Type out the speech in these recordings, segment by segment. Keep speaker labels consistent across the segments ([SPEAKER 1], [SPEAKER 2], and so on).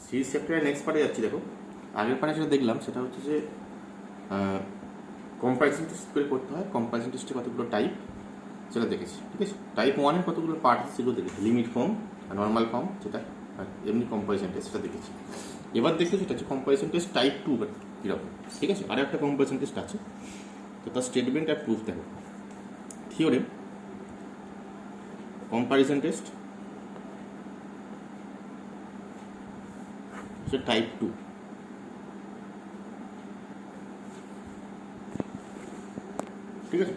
[SPEAKER 1] Series চ্যাপ্টারের next পার্টে যাচ্ছি। দেখো আগের পার্টে যেটা দেখলাম সেটা হচ্ছে যে কম্পারিজন টেস্ট করে করতে হয়। কম্পারিজন টেস্টে কতগুলো টাইপ সেটা দেখেছি, ঠিক আছে। টাইপ ওয়ানের কতগুলো পার্ট আছে সেগুলো দেখেছি, লিমিট ফর্ম, নর্মাল ফর্ম যেটা, আর এমনি কম্পারিজন টেস্ট সেটা দেখেছি। এবার দেখছি সেটা হচ্ছে কম্পারিজন টেস্ট টাইপ 2 কীরকম, ঠিক আছে। আর একটা কম্পারিজন টেস্ট আছে, তো তার স্টেটমেন্ট আর প্রুফ দেখো। থিওরেম, কম্পারিজন টেস্ট সে টাইপ 2, ঠিক আছে।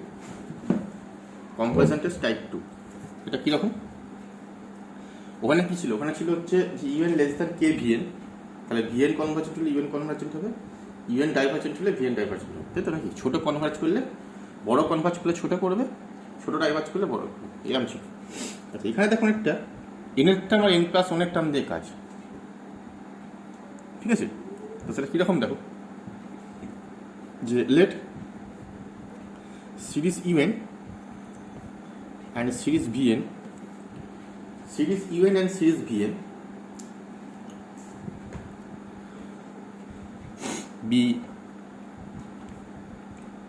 [SPEAKER 1] কম্পারিজন টেস্ট টাইপ 2 এটা কীরকম, ওখানে কী ছিল, ওখানে ছিল হচ্ছে যে ইউএন লেস দ্যান কে ভিএন, তাহলে ভিএন কনভার্জেন্ট হলে ইউএন কনভার্জেন্ট হবে, ইউএন ডাইভার্জেন্ট হলে ভিএন ডাইভার্জেন্ট হবে, তাই তো নাকি। ছোটো কনভার্জ করলে বড়, কনভার্জ করলে ছোটো করবে, ছোটো ডাইভার্জ করলে বড় করবে, এরকম ছিল। আচ্ছা এখানে দেখুন একটা এনের টার্ম আর n+1 টার্ম দিয়ে কাজ, ঠিক আছে। তো সেটা কীরকম দেখো, যে let series U N and series V N, series UN and series VN be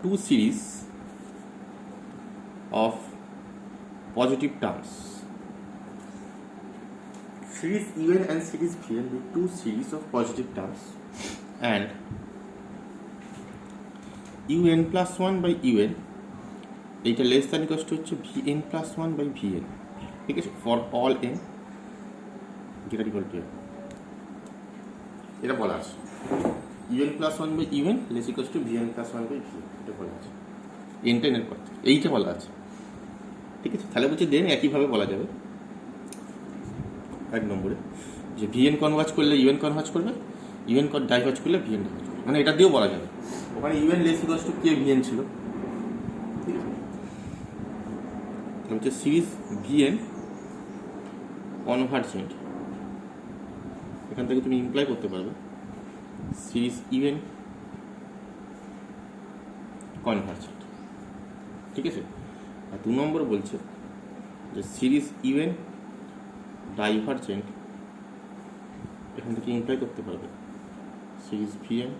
[SPEAKER 1] two series of positive terms. Series UN and series VN be two series of positive terms, and UN+1 by UN এইটা less than equals to হচ্ছে VN+1 by VN, ঠিক আছে, for all N যেটা equal to এটা বলা আছে। UN+1 by UN less equals to VN+1 by VN, এটা বলা আছে। এনটা এনের পর এইটা বলা আছে, ঠিক আছে। তাহলে বলছে দেন একইভাবে বলা যাবে এক নম্বরে যে VN কনভার্জ করলে UN কনভার্জ করবে, UN ডাইভার্জ করলে VN ডাইভার্জ করবে, মানে এটা দিয়েও বলা যাবে। ওখানে UN less equals to K VN ছিল, ঠিক আছে। হচ্ছে সিরিজ VN কনভার্জেন্ট, এখান থেকে তুমি ইমপ্লাই করতে পারবে সিরিজ ইউএন কনভার্জেন্ট, ঠিক আছে। আর 2 নম্বর বলছে যে সিরিজ ইউএন ডাইভার্জেন্ট, এখান থেকে ইমপ্লাই করতে পারবে সিরিজ ভিএন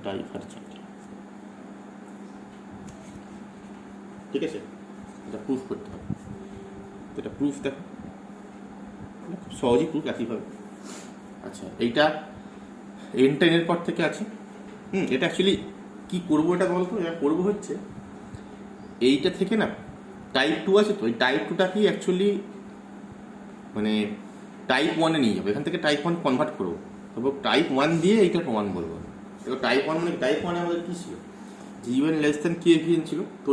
[SPEAKER 1] ডাইভার্জেন্ট, ঠিক আছে। এটা প্রুফ করতে হবে, এটা প্রুফ দেখো খুব সহজেই প্রুফ একইভাবে। আচ্ছা এইটা এনটা এনের পর থেকে আছে, এটা অ্যাকচুয়ালি কী করবো এটা বলতো, এটা করবো হচ্ছে এইটা থেকে না টাইপ 2 আছে, তো এই টাইপ 2টাকেই অ্যাকচুয়ালি মানে টাইপ 1-এ নিয়ে যাবো, এখান থেকে টাইপ 1 কনভার্ট করবো, তবে টাইপ 1 দিয়ে এইটা প্রমাণ বলবো। এবার টাইপ 1 মানে টাইপ 1-এ আমাদের কী ছিল, যে ইউএন লেস দ্যান কে ভিএন ছিল, তো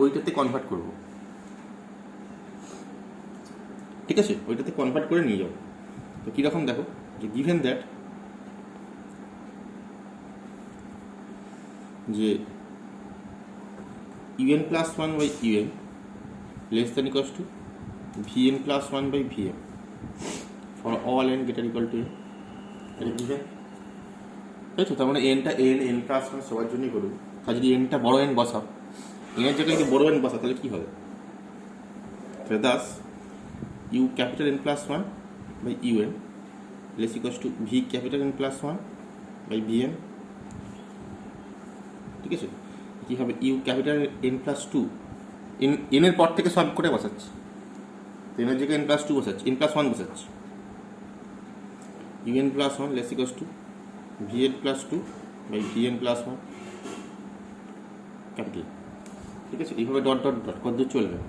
[SPEAKER 1] ওইটাতে কনভার্ট করবো, ঠিক আছে, ওইটাতে কনভার্ট করে নিয়ে যাবো। তো কীরকম দেখো, যে গিভেন দ্যাট যে UN+1 by UN less than equals to VN+1 by VM for all n greater equal to n, এটা গিভেন, তাই তো। তার মানে এনটা n+1 সবার জন্যই করবে। আর যদি এনটা বড় এন বসাও, এনের জায়গায় যদি বড় এন বসাও তাহলে কী হবে, Das U capital N+1 by UN less equals to V capital N+1 by VN, ঠিক আছে। কী হবে, U capital N+2 এনের পর থেকে সব করে বসাচ্ছি, এনের জায়গায় N+2 বসাচ্ছি, N+1 বসাচ্ছি, UN+1 less equals to VN+2 by VN+1 capital, ঠিক আছে। এইভাবে ডট ডট ডট কত দূর চলবে,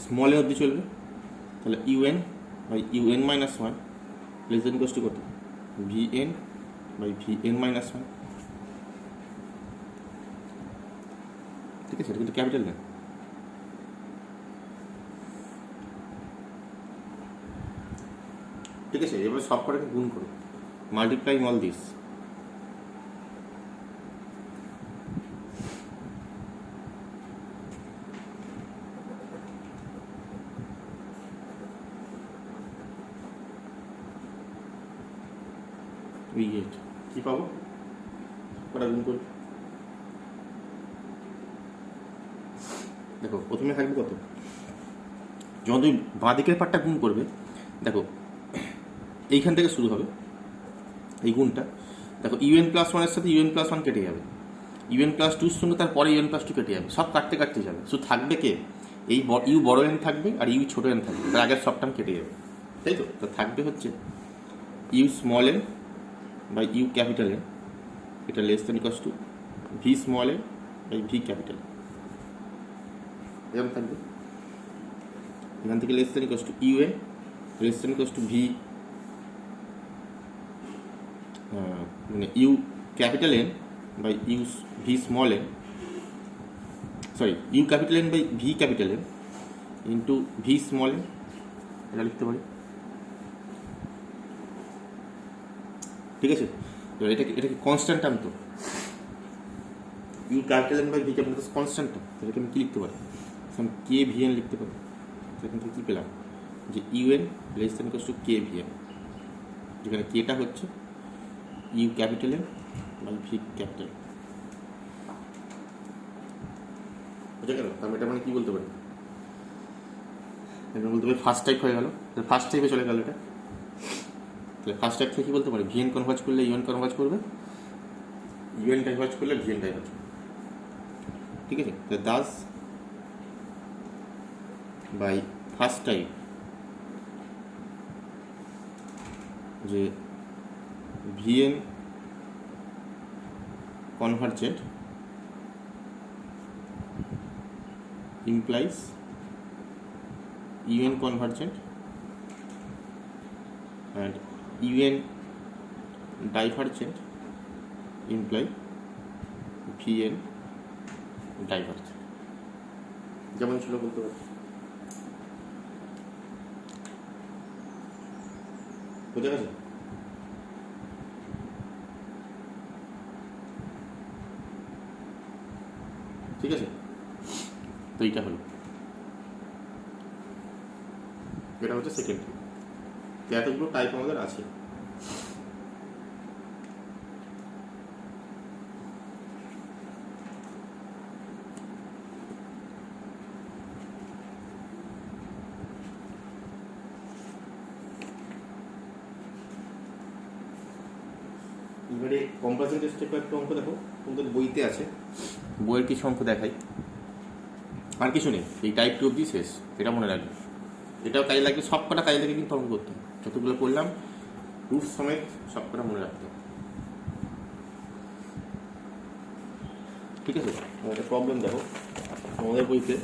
[SPEAKER 1] স্মল এ অবধি চলবে। তাহলে UN by UN-1 less than equals to কত, VN বাই VN-1, ঠিক আছে। এটা কিন্তু ক্যাপিটাল না, ঠিক আছে। এবার সব কটাকে গুণ করো, মাল্টিপ্লাই অল দিস, কি পাবো, কটা গুণ করবে দেখো। প্রথমে থাকবে কত, যখন তুমি বাঁ দিকের পার্টটা গুণ করবে দেখো এইখান থেকে শুরু হবে এই গুণটা। দেখো ইউএন প্লাস ওয়ানের সাথে ইউএন প্লাস ওয়ান কেটে যাবে, ইউএন প্লাস টুর সঙ্গে তারপরে ইউএন প্লাস টু কেটে যাবে, সব কাটতে কাটতে যাবে। শুধু থাকবে কে, এই ইউ বড় এন থাকবে আর ইউ ছোট এন থাকবে, তার আগের সব টার্ম কেটে যাবে, তাই তো। তো থাকবে হচ্ছে U small N by U capital N, এটা less than equals to V small N by V capital, এরকম থাকবে। এখান থেকে less than equals to U N less than equals to V মানে U capital N by U V small N, sorry U capital N by V capital N into V small N, এটা লিখতে পারি, ঠিক আছে। তো এটা কি constant term, তো you capital N by V capital constant term, এটাকে আমি কী লিখতে পারি, কে ভি এন লিখতে পারি। এখান থেকে কী পেলাম যে U N less than equals to K V N, যেখানে কেটা হচ্ছে U capital N by V capital, বুঝে গেল। আমি এটা মানে কী বলতে পারি, এটা বলতে পারি ফার্স্ট টাইপ হয়ে গেল, ফার্স্ট টাইপে চলে গেল এটা। তাহলে ফার্স্ট টাইপ থেকে কী বলতে পারি, ভিএন কনভার্জ করলে ইউএন কনভার্জ করবে, ইউএন কনভার্জ করলে ভিএন কনভার্জ করবে, ঠিক আছে। তো দাস বাই ফার্স্ট টাইপ যে VN convergent implies UN convergent and UN divergent imply VN divergent, যেমন ছিল বলতে পারি, বুঝে গেছে। ঠিক আছে, তো এইটা হলো, এটা হচ্ছে সেকেন্ড টাইপ। তো এতগুলো টাইপ আমাদের আছে। এবারে কম্পারিজন টেস্টের কয়েকটা অঙ্ক দেখো, তোমাদের বইতে আছে, বইয়ের কিছু অঙ্ক দেখাই, আর কিছু নেই, এই টাইপ টু অবধি শেষ, এটা মনে রাখবে। এটাও কাজে লাগবে, সব কটা কাজে লাগে কিন্তু অঙ্ক করতে, যতগুলো করলাম প্রুফ সমেত সব কটা মনে রাখতে, ঠিক আছে। একটা প্রবলেম দেখো আমাদের বইতে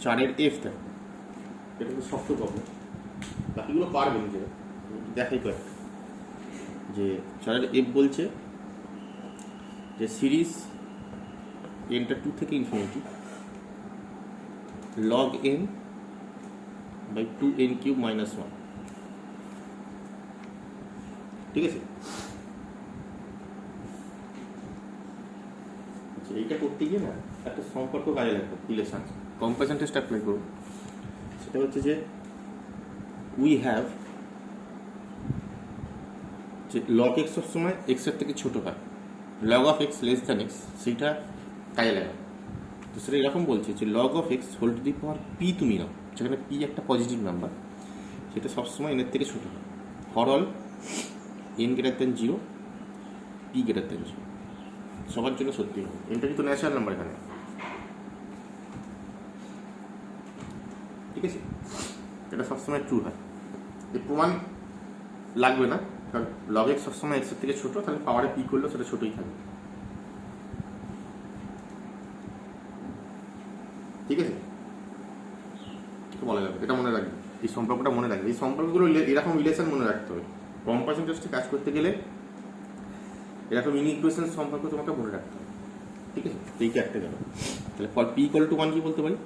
[SPEAKER 1] 4-এর F দেখো, এটা তো শক্ত প্রবলেম, বাকিগুলো পারবে নিজেরা, দেখাই কয়েকটা। যে 4-এর F বলছে যে সিরিজ এনটা 2 থেকে infinity log n by 2n cube minus 1, ঠিক আছে। এইটা করতে গিয়ে না একটা সম্পর্ক কাজে লাগবে, রিলেশন, কম্পারিজন টেস্ট অ্যাপ্লাই করব। সেটা হচ্ছে যে উই হ্যাভ যে লগ এক্স সবসময় এক্সের থেকে ছোটো হয়, log of x less than x, সেইটা কাজে লাগে। তো সেটা এরকম বলছে যে log of x whole to the power P তুমি নাও, যেখানে পি একটা পজিটিভ নাম্বার, সেটা সবসময় এনের থেকে ছোটো হয়, for all N greater than 0 P greater than 0, সবার জন্য সত্যি হবে। এনটা কিন্তু ন্যাচারাল নাম্বার এখানে, ঠিক আছে। এটা সবসময় ট্রু হয়, এই প্রমাণ লাগবে না, কারণ লগ এক্স সবসময় এক্সের থেকে ছোটো, তাহলে পাওয়ারে পি করলেও সেটা ছোটোই থাকবে, ঠিক আছে। বলা যাবে, এটা মনে রাখবে, এই সম্পর্কটা মনে রাখবে, এই সম্পর্কগুলো এরকম রিলেশন মনে রাখতে হবে। কম্পারিজন টেস্টে কাজ করতে গেলে এরকম ইনইকুয়েশন সম্পর্ক তোমাকে মনে রাখতে হবে, ঠিক আছে। এইটা একটা গেল। তাহলে ফর পি ইকুয়াল টু 1 কি বলতে পারি,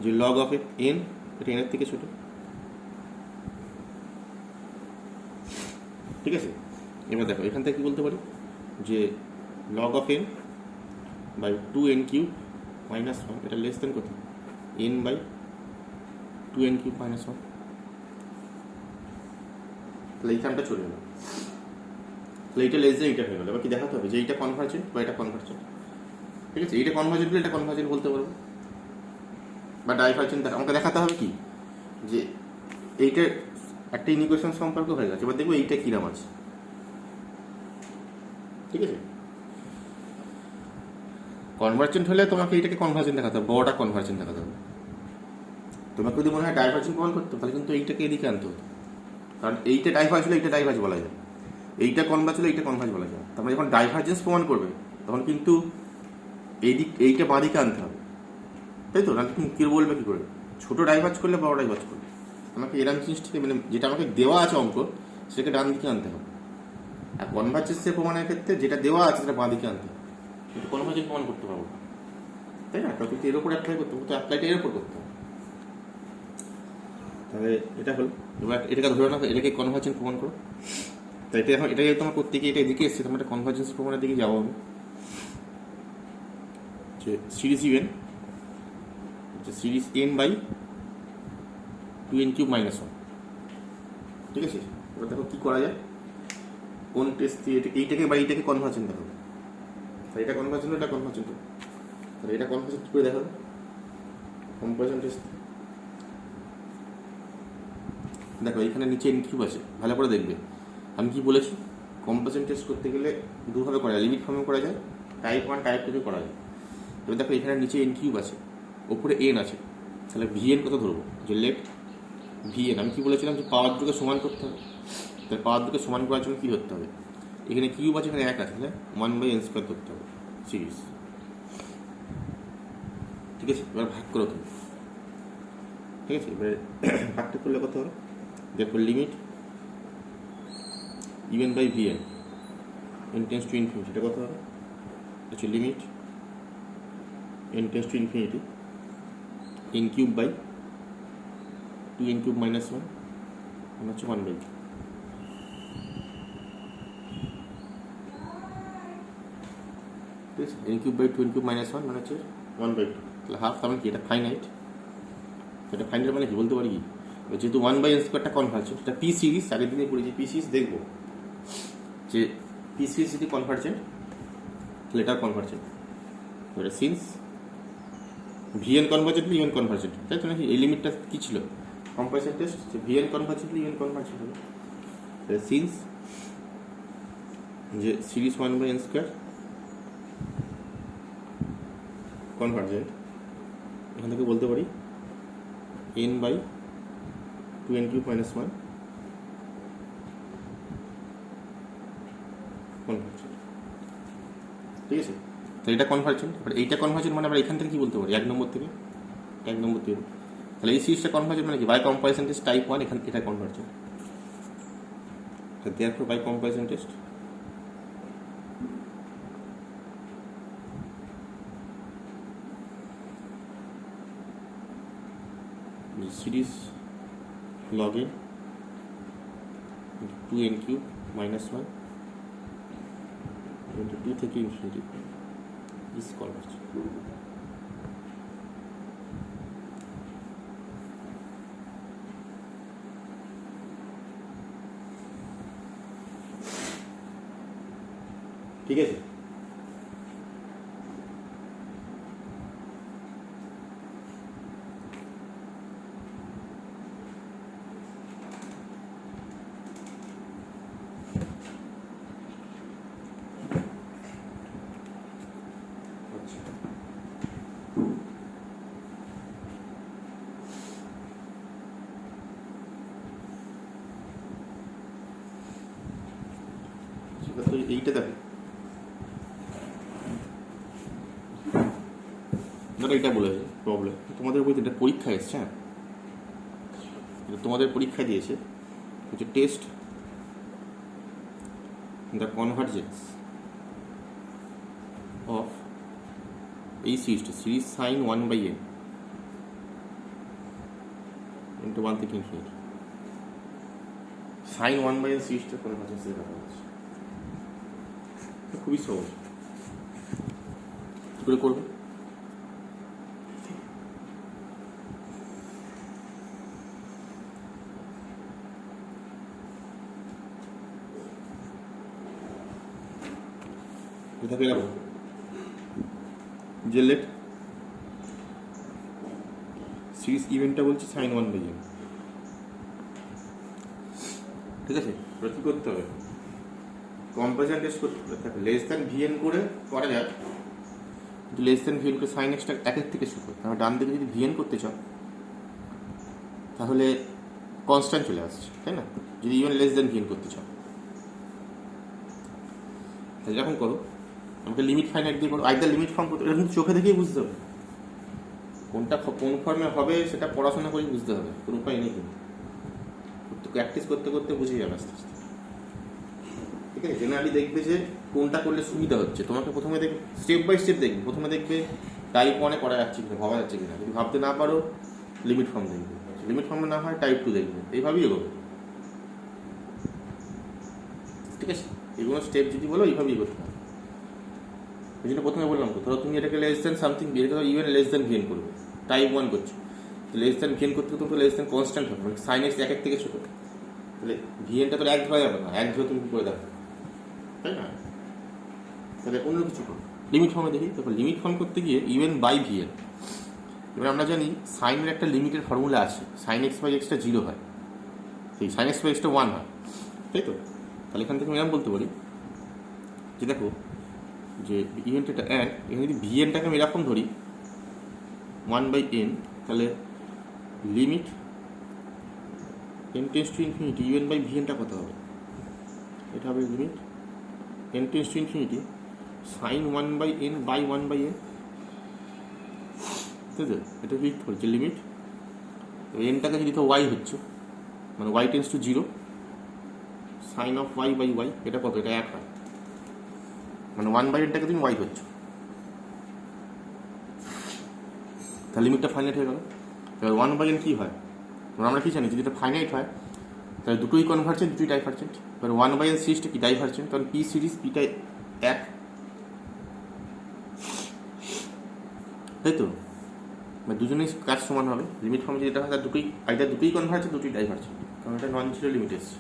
[SPEAKER 1] যে লগ অফ এন, এটা এনের থেকে ছোট, ঠিক আছে। এবার দেখো এখান থেকে কি বলতে পারি, যে log of N by 2n cube minus 1, এটা লেস দেন কত, n by 2n cube minus 1, তাহলে এইখানটা চলে গেল। তাহলে এইটা লেস দেন এইটা হয়ে গেল। এবার কি দেখাতে হবে যে এইটা কনভার্জেন্ট বা এটা কনভার্জেন্ট, ঠিক আছে। এইটা কনভার্জেন্ট বলে এটা কনভার্জেন্ট বলতে পারবো, বা ডাইভারজেন্ট আমাকে দেখাতে হবে কি যে এইটার একটা ইনিকুয়েশন সম্পর্ক হয়ে গেছে, এবার দেখবো এইটা কিরাম আছে। ঠিক আছে, কনভার্জেন্ট হলে তোমাকে এইটাকে কনভার্জেন্ট দেখাতে হবে, বড়টা কনভার্জেন্ট দেখাতে হবে। তোমাকে যদি মনে হয় ডাইভার্জেন্ট প্রমাণ করতে তাহলে কিন্তু এইটাকে এদিকে আনতে হতো, কারণ এইটা ডাইভার্জ হলে এইটা ডাইভার্জ বলা যায়, এইটা কনভার্জ হলে এইটা কনভার্জ বলা যায়। তারপরে যখন ডাইভার্জেন্স প্রমাণ করবে তখন কিন্তু এইটা বাঁদিকে আনতে হবে, তাই তো? না কি বলবে কি করে? ছোট ডাইভার্জ করলে বড় ডাইভার্জ করবে, আমাকে এরকম জিনিসটাকে মানে যেটা আমাকে দেওয়া আছে অঙ্ক সেটাকে ডান দিকে আনতে হবে। আর কনভার্জেন্সের প্রমাণের ক্ষেত্রে যেটা দেওয়া আছে সেটা বাঁ দিকে আনতে হবে, কিন্তু কনভার্জেন্স প্রমাণ করতে পারবো না, তাই না? কিন্তু এর উপর অ্যাপ্লাই করতে হবে, তো অ্যাপ্লাইটা এর উপর করতে হবে। তাহলে এটা হলো, এবার এটাকে ধরে নাও এটাকে কনভার্জেন্স প্রমাণ করো। তাই এটা এখন এটাকে তোমার করতে গিয়ে এটা এদিকে এসছে, তোমার একটা কনভার্জেন্স প্রমাণের দিকে যাবো আমি, যে series even series n by 2n³ -1। ঠিক আছে, এবার দেখো কী করা যায়, কোন টেস্ট দিয়ে এইটাকে বা এইটাকে কনভার্জেন্ট দেখো। তাহলে এটা কনভার্জেন্ট, এটা কনভার্জেন্ট, তাহলে এটা কনভার্জেন্ট করে দেখো কম্পারিজন টেস্ট। দেখো এখানে নিচে n³ আছে, ভালো করে দেখবে। আমি কি বলেছি, কম্পারিজন টেস্ট করতে গেলে দুভাবে করা যায়, লিমিট ফর্মে করা যায়, টাইপ 1 টাইপ 2 করা যায়। এবার দেখো এখানে নিচে n³ আছে, ওপরে n আছে, তাহলে vn কত ধরবো, যে লেট vn। আমি কি বলেছিলাম যে পাওয়ার দুটোকে সমান করতে হবে, তাহলে পাওয়ার দুটোকে সমান করার জন্য কী ধরতে হবে, এখানে কিউব আছে এখানে 1 আছে, তাহলে 1/n² ধরতে হবে সিরিজ। ঠিক আছে, এবার ভাগ করো তুমি। ঠিক আছে, এবারে ভাগটা করলে কত হবে, দেখো limit even by vn n tends to infinity, এটা কত হবে, আচ্ছা limit n tends to infinity n³ by 2n³ -1 মানে হচ্ছে 1/2। ঠিক আছে, n³ বাই 2n³ -1 মানে হচ্ছে 1/2, তাহলে হাফ। তার মানে কি এটা ফাইনাইট, এটা ফাইনাইট মানে কি বলতে পারি কি, যেহেতু 1/n² কনভার্জেন্ট, এটা পি সিরিজ, আগের দিনে পড়েছি পি সিরিজ, দেখবো যে পি সিরিজ যদি কনভার্জেন্ট তাহলে এটা কনভার্জেন্ট। এবারে since vn convergent even convergent, তাই তো নাকি? এই লিমিটটা কী ছিল, কম্পারিজন টেস্ট, যে vn কনভার্জেন্ট ইভেন কনভার্জেন্ট হবে। সিন্স যে সিরিজ 1/n² কনভার্জেন্ট, এখান থেকে বলতে পারি n বাই 2n³ -1 কনভার্জেন্ট। ঠিক আছে, তো এটা কনভার্জেন্ট। এবার এইটা কনভার্জেন্ট মানে আমরা এখান থেকে কী বলতে পারি, 1 নম্বর থেকে, তাহলে এই সিরিজটা কনভার্জেন্ট মানে কি, বাই কম্পারিজন টেস্ট টাইপ 1, এখান এটা convergent. Therefore by comparison test series log n 2n³ -1 into 2 থেকে ইনফিনিটি ইজ কনভার্জেন্ট। ঠিক আছে, তো এইটা দেখো, ধরো এইটা বলেছে প্রবলেম, তোমাদের বইতে এটা পরীক্ষা এসছে, হ্যাঁ তোমাদের পরীক্ষা দিয়েছে হচ্ছে টেস্ট দ্য কনভার্জেন্স অফ এই সিরিজটা, সিরিজ সাইন 1/n into 1 থেকে ইনফিনিটি, সাইন 1/n সিরিজটা কনভার্জেন্সের কথা বলছে। খুবই সহজ, কী করে করবে, এটা পেয়ে যাবো যে লেট সিরিজ ইভেন্টটা বলছি সাইন 1/n। ঠিক আছে, এবার কী করতে হবে, কম্পারিজন টেস্ট করতে হবে। দেখো লেস দ্যান ভিএন করে করা যায়, কিন্তু লেস দ্যান ভিএন করে সাইন এক্সটা একের থেকে শুরু করে, তাহলে ডান দিকে যদি ভিএন করতে চাও তাহলে কনস্ট্যান্ট চলে আসছে, তাই না? যদি ইভেন লেস দ্যান ভিএন করতে চাও তাহলে যখন করো আমাকে লিমিট ফাইনাইট দিয়ে করো, আইদার লিমিট ফর্ম করতে, এটা কিন্তু চোখে দেখেই বুঝতে হবে কোনটা কোন ফর্মে হবে, সেটা পড়াশোনা করেই বুঝতে হবে, কোনো উপায় নেই কিন্তু প্র্যাকটিস করতে করতে বুঝে যাবে আস্তে আস্তে। ঠিক আছে, জেনারেলি দেখবে যে কোনটা করলে সুবিধা হচ্ছে, তোমাকে প্রথমে দেখবে স্টেপ বাই স্টেপ দেখবে, প্রথমে দেখবে টাইপ 1-এ করা যাচ্ছে কিনা, ভাবা যাচ্ছে কিনা, যদি ভাবতে না পারো লিমিট ফর্ম দেখবে, লিমিট ফর্মে না হয় টাইপ 2 দেখবে, এইভাবেই এগোবে। ঠিক আছে, এগুলো স্টেপ যদি বলো এইভাবেই করতে হবে। ওই জন্য প্রথমে বললাম তো, ধরো তুমি এটাকে লেস দেন সামথিং বিয়ে করো, ইভেন লেস দেন ভিএন করবে, টাইপ 1 করছো, লেস দেন ভিএন করতে তো লেস দেন কনস্ট্যান্ট হবে, মানে সাইন এক্স একের থেকে ছোটো, তাহলে ভিএনটা তো এক ধরা যাবে না, এক ধরে তুমি কী করে দেখো, তাই না? তাহলে অন্য কিছু করো, লিমিট ফর্মে দেখি। তারপর লিমিট ফর্ম করতে গিয়ে ইভেন বাই ভিএন, এবার আমরা জানি সাইনের একটা লিমিটের ফর্মুলা আছে, সাইন এক্স বাই এক্সটা 0 হয়, সেই সাইন এক্স বাই এক্সটা 1 হয়, তাই তো? তাহলে এখান থেকে আমি এরকম বলতে পারি যে দেখো যে ইভেন্ট এটা এন, এখানে যদি ভিএনটাকে আমি এরকম ধরি 1/n, তাহলে limit n tends to infinity even by ভিএনটা কত হবে, এটা হবে limit n tends to infinity sine 1/n by 1/n, তাই তো? এটা লিখতে পারি যে লিমিট এনটাকে যদি তো ওয়াই হচ্ছে, মানে Y tends to 0 sine of Y by Y, এটা কত, এটা 1 হয়, মানে 1/nটাকে তুমি ওয়াই হচ্ছে, তাহলে লিমিটটা ফাইনাইট হয়ে গেল। এবার 1/n কী হয়, আমরা কি জানি যদি এটা ফাইনাইট হয় তাহলে দুটোই কনভার্জেন্ট, দুটোই ডাইভার্জেন্ট। এবার 1/n সিরিজটা কি ডাইভার্জেন্ট, কারণ পি সিরিজ পিটা 1, তাই তো? দুজনেই কাজ সমান হবে, লিমিট ফর্মে যেটা হয় তার দুটোই কনভার্জেন্ট, দুটোই ডাইভার্জেন্ট, কারণ এটা নন জিরো লিমিট এসছে।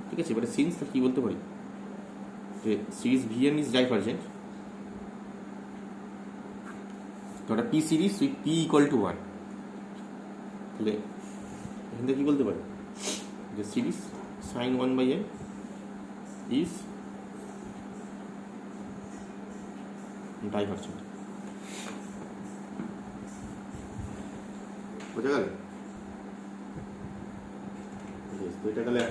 [SPEAKER 1] ঠিক আছে, এবারে সিন্স কী বলতে পারি যে সিরিজ ভিএন ইজ ডাইভার্জেন্ট, তো এটা P series with P equal to 1, তাহলে এখান থেকে কী বলতে পারি যে series sign 1/n is divergent. বোঝা গেল? তো এটা তাহলে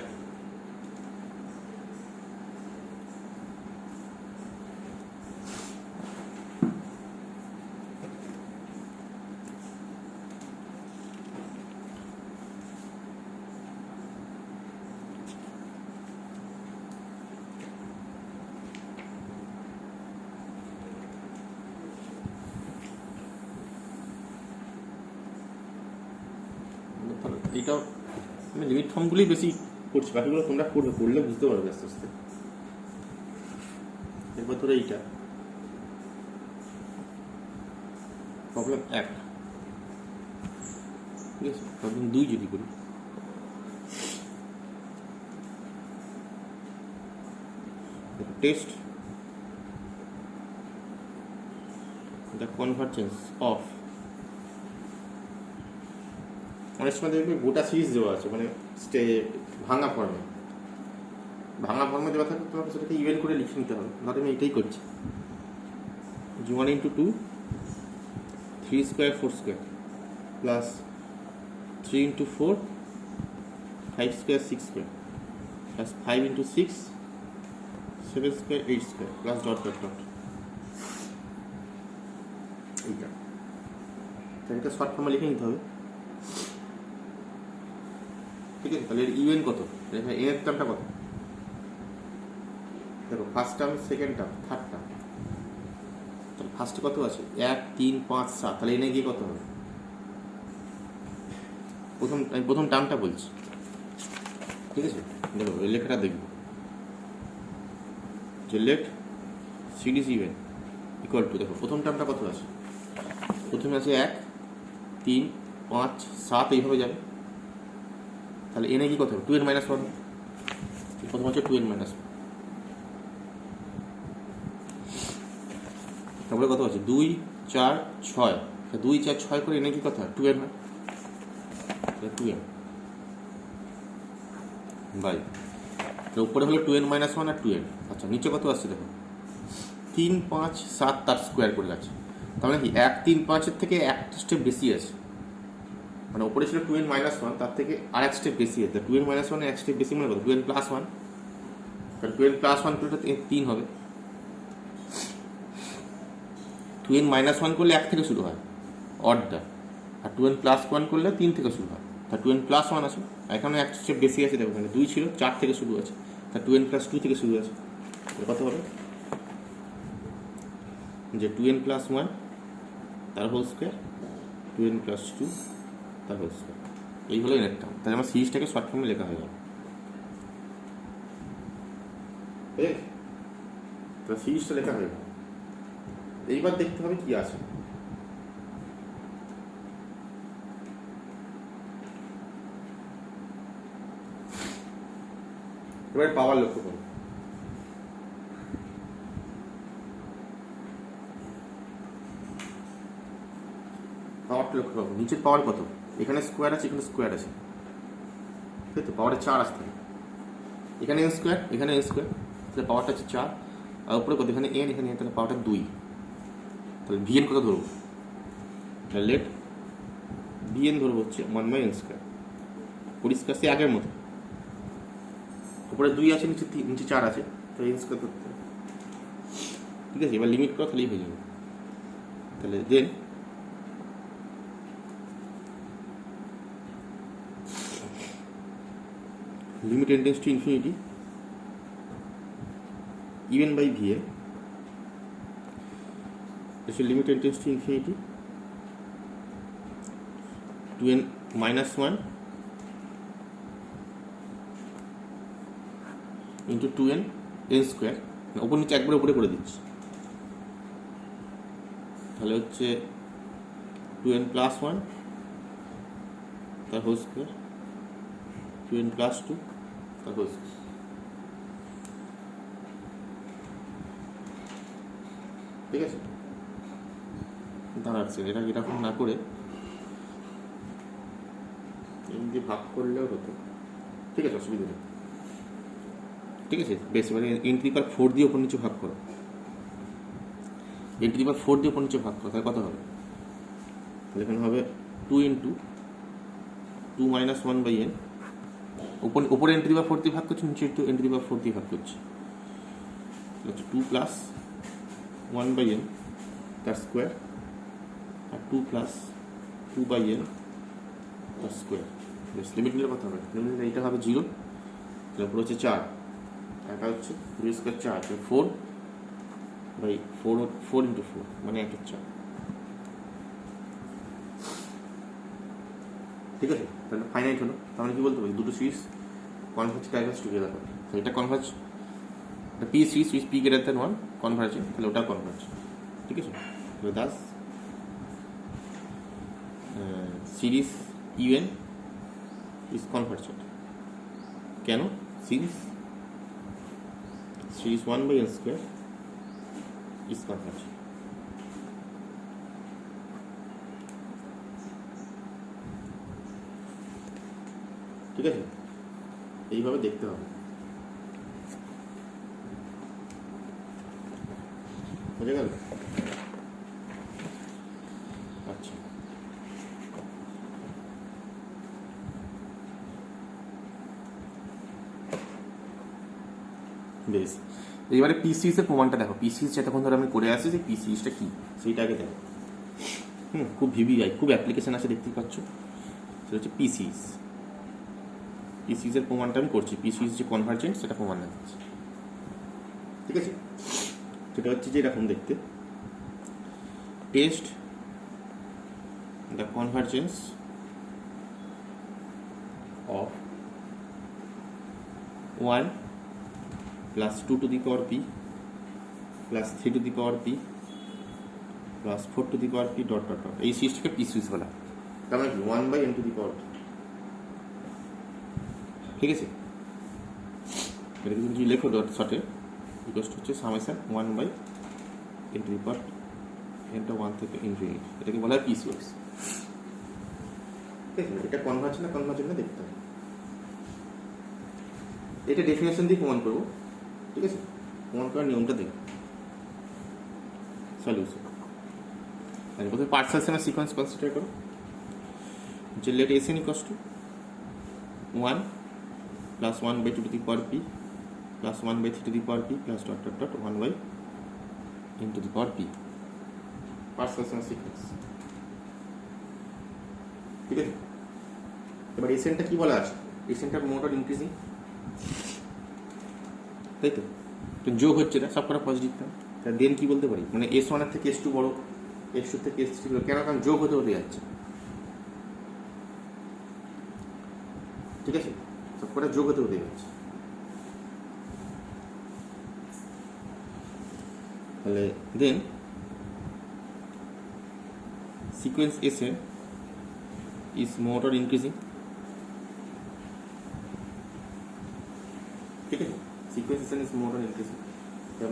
[SPEAKER 1] এইটাও আমি লিমিট ফর্মগুলোই বেশি করছি, বাকিগুলো তোমরা করলে বুঝতে পারবে আস্তে আস্তে। এরপর ধরো এইটা প্রবলেম 1, ঠিক আছে, প্রবলেম 2 যদি করি, টেস্ট দ্য কনভার্জেন্স অফ, অনেক সময় দেখবে গোটা সিরিজ দেওয়া আছে, মানে ভাঙা ফর্মে দেওয়া থাকে, তোমাকে সেটাকে ইভেন করে লিখে নিতে হবে। ধরো আমি এটাই করছি, 1 × 2 3 square 4 square plus 3 × 4 5 square 6 square plus 5 × 6 7 square 8 square plus dot dot dot, এইটা এটা শর্ট ফর্মে লিখে নিতে হবে। ঠিক আছে, তাহলে এর ইউএন কত, এর টার্মটা কত, দেখো first term, second term, third term, তাহলে ফার্স্টে কত আছে 1 3 5 7, তাহলে এনে গিয়ে কত হবে, আমি প্রথম টার্মটা বলছি। ঠিক আছে, দেখো এই লেখাটা দেখবো যে let series even equal to, দেখো প্রথম টার্মটা কত আছে, প্রথমে আছে 1 3 5 7, এইভাবে যাবে, তাহলে এনে কি কত হবে 2n - 1, প্রথম হচ্ছে 2n - 1, তারপরে কত আছে 2 4 6, 2 4 6 করে এনে কি কথা 2n হয়, 2n বাই উপরে হলো 2n - 1 আর 2n। আচ্ছা নিচে কত আসছে দেখো 3 5 7 তার স্কোয়ার করে আছে, তার মানে কি 1 3 5-এর থেকে একটা স্টেপ বেশি আছে, মানে উপরে ছিল 2n - 1 তার থেকে আর এক স্টেপ বেশি আছে। 2n - 1 এক স্টেপ বেশি মানে কত 2n + 1, তাহলে 2n + 1 করলে 3 হবে। 2n - 1 করলে 1 থেকে শুরু হয় অডটা, আর 2n + 1 করলে 3 থেকে শুরু হয়, তা 2n + 1 আছে, এখানে এক স্টেপ বেশি আছে দেখো, মানে 2 ছিল 4 থেকে শুরু আছে, তা 2n + 2 থেকে শুরু আছে, কত হবে যে 2n + 1 তার হোল স্কোয়ার 2n + 2 তার হোল স্কোয়ার, এই হলো এর টার্ম। তাহলে আমার সিরিজটাকে শর্ট ফর্মে লেখা হয়ে গেল। তাহলে সিরিজটা লেখা হয়ে গেল। এইবার দেখতে হবে কি আছে। এবার পাওয়ার লক্ষ্য করো, পাওয়ারটা লক্ষ্য করো, নিচের পাওয়ার কত, এখানে স্কোয়ার আছে এখানে স্কোয়ার আছে, তাই তো পাওয়ারে 4 আসতে হবে, এখানে n স্কোয়ার এখানে n স্কোয়ার, তাহলে পাওয়ারটা হচ্ছে 4, আর উপরে কত এখানে n এখানে n, তাহলে পাওয়ারটা 2, তাহলে vn কত ধরবো, তাহলে লেট vn ধরবো হচ্ছে 1/n স্কোয়ার, পরিষ্কার সে আগের মতো, উপরে 2 আছে নিচে 4 আছে, তো n স্কোয়ার ধরতে হবে, ঠিক আছে। এবার লিমিট করা তাহলেই হয়ে যাবে, তাহলে দেন limit n tends to infinity even by vn, this is limit n tends to infinity 2n - 1 into 2n n square, ওপর নিচে একবার উপরে করে দিচ্ছি, তাহলে হচ্ছে 2n + 1 তার হোল স্কোয়ার 2n + 2 তার হোল স্কোয়ার, ঠিক আছে। দাঁড়াচ্ছে এটা এরকম না করে এমনি ভাগ করলেও হতো, ঠিক আছে, অসুবিধা নেই, ঠিক আছে। বেশ, এবারে n⁴ দিয়ে ওপর নিচে ভাগ করো, n⁴ দিয়ে ওপর নিচে ভাগ করো, তাহলে কত হবে, তাহলে এখানে হবে 2 × 2 - 1/n, উপরে n⁴ দিয়ে ভাগ করছি, নিচে n⁴ দিয়ে ভাগ করছি, 2 + 1/n তার স্কোয়ার আর 2 + 2/n তার স্কোয়ার, বেশ লিমিট নিলে কত হবে, লিমিট এইটা হবে 0, তাহলে উপরে হচ্ছে 4, এটা হচ্ছে 2 স্কোয়ার 4, 4/4 4 × 4 মানে 1/4, ঠিক আছে। তাহলে ফাইনাইট হলো, তার মানে কি বলতে পারি দুটো সিরিজ কনভার্জ ডাইভার্জ টুগেদার হবে, তো এটা converge, P series is p > 1 converging, তাহলে ওটা কনভার্জ, ঠিক আছে। Thus series UN is convergent, কেন, series 1/n square is convergent, ঠিক আছে। এইভাবে দেখতে হবে, বুঝে গেল। আচ্ছা বেশ, এবারে পি সিরিজের প্রমাণটা দেখো, পি সিরিজ যতক্ষণ ধরে আমি করে আসি যে পি সিরিজটা কী সেইটা আগে দেখো। খুব ভিভিআই, খুব অ্যাপ্লিকেশন আছে দেখতেই পাচ্ছ, সেটা হচ্ছে পি সিরিজ। পি সিরিজের প্রমাণটা আমি করছি, পি সিরিজ যে কনভার্জেন্ট সেটা প্রমাণ দেখাচ্ছি, ঠিক আছে। সেটা হচ্ছে যে এরকম দেখতে, test the convergence of 1 + 2 to the power p + 3 to the power p + 4 to the power p dot dot dot, এই সিরিজটাকে পি সিরিজ বলা, তার মানে 1/n to the power p, ঠিক আছে। এটা কিন্তু যদি লেখো ডট শর্টে ইকুয়াল টু হচ্ছে summation 1/n to the power এনটা 1 থেকে ইনফিনিটি, এটাকে বলা হয় পিস ওয়াইজ। ঠিক আছে, এটা কনভার্জ না কনভার্জ না দেখতে হবে। এটা ডেফিনেশন দিয়ে প্রমাণ করবো। ঠিক আছে, প্রমাণ করার নিয়মটা দেখো। সলিউশন প্রথমে পার্সাল সেমের সিকোয়েন্স কনসিডার করো, যে let SN equals to 1 plus 1 by 2 to the power P plus 1 by 3 to the power P plus dot dot dot 1 by n to the power P, partial সেমের সিকোয়েন্স। ঠিক আছে, এবার এসএনটা কি বলা আছে? এসএনটা মোটর ইনক্রিজিং, তাই তো? তো যোগ হচ্ছে না, সব কটা পজিটিভ টার্ম। তাহলে দেন কি বলতে পারি, মানে S1 এর থেকে S2 বড়, S2 থেকে S3 বড়, কেন? কারণ যোগ হতে হতে যাচ্ছে। ঠিক আছে, সব কটা যোগ হতে হতে যাচ্ছে। তাহলে then sequence SN is motor increasing। ঠিক আছে, sequence SN is motor increasing।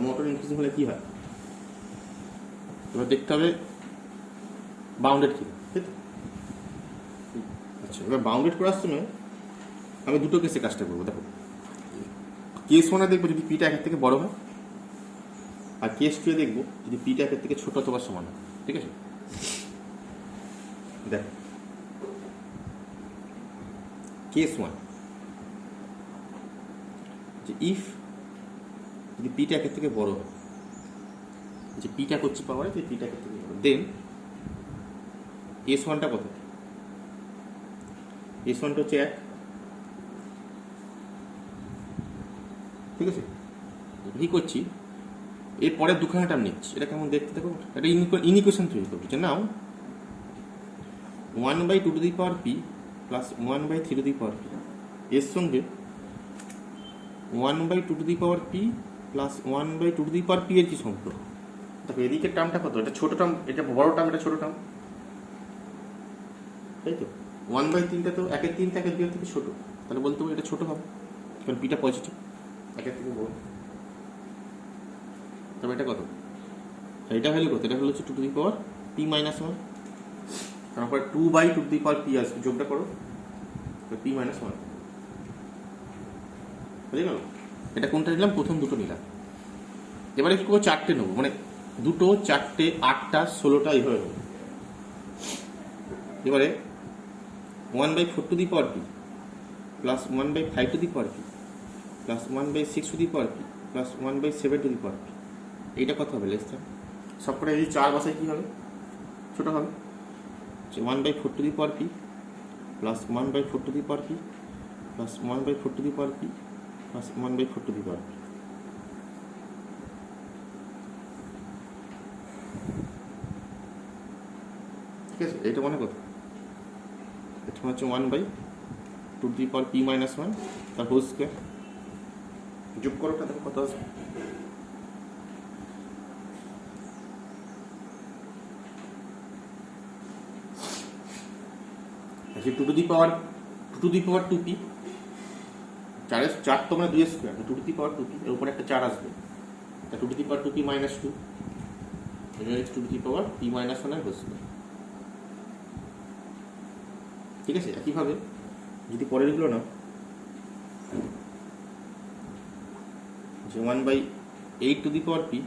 [SPEAKER 1] Motor increasing হলে কি হয়? এবার দেখতে হবে বাউন্ডেড কি। ঠিক আছে, আচ্ছা এবার বাউন্ডেড করার সময় আমি দুটো কেসে কাজটা করবো। দেখো, কেস 1 দেখবো যদি পিটা একের থেকে বড় হয়, আর কেস 2 দেখবো যদি পিটা একের থেকে ছোট অথবা সমান হয়। ঠিক আছে, দেখো কেস 1 যে ইফ যদি পিটা একের থেকে বড় হয়, যে পিটা করছি পাওয়ারে, যে পিটা একের থেকে বড়, দেন S1টা কত? S1টা হচ্ছে 1। ঠিক আছে, কি করছি, এরপরে দুখানা টার্ম নিচ্ছি। এটা কেমন দেখতে দেখো, এটা ইনইকুয়েশন তৈরি করবো, যে now 1 by 2 to the power P plus 1 by 3 to the power P এর সঙ্গে 1 by 2 to the power P plus 1 by 2 to the power P এর কি সম্পর্ক? দেখো এদিকের টার্মটা কত? এটা ছোট টার্ম, এটা বড় টার্ম, এটা ছোট টার্ম, তাই তো? 1 বাই 3টা তো 1 এর 3 থেকে 2 থেকে ছোট, তাহলে বলতে হবে এটা ছোট হবে, কারণ পিটা পজিটিভ, 1 এর থেকে বড়। তবে এটা কত? এটা হলো কত? এটা হলো হচ্ছে 2 to the power P minus 1, তারপর 2 by 2 to the power P আসবে, যোগটা করো, পি মাইনাস 1 বুঝে গেল? এটা কোনটা নিলাম? প্রথম দুটো নিলাম। এবারে কি করবো? 4টে নেবো, মানে 2, 4, 8টা 16টা এইভাবে নেবো। এবারে 1 by 4 to the power P plus 1 by 5 to the power P plus 1 by 6 to the power P plus 1 by 7 to the power P, এইটা কত হবে? লেস দেন সবকটা যদি 4 বসায় কি হবে? ছোটো হবে। 1 by 4 to the power P plus 1 by 4 to the power P plus 1 by 4 to the power P plus 1 by 4 to the power P. ঠিক আছে, এইটা মানে কত? এটা হচ্ছে 1 by 2 to the power P minus 1 তার হোল স্কোয়ার, যোগ করো, দেখো কত আসবে। আচ্ছা 2 টু দি পাওয়ার 2p, 4 তো মানে 2 square, 2 to the power 2p, এর উপরে একটা 4 আসবে, তা 2 to the power 2p minus 2, এটা হচ্ছে 2 to the power p minus 1 এর হোল স্কোয়ার। ঠিক আছে, একইভাবে যদি পরের গুলো না, যে 1 by 8 to the power P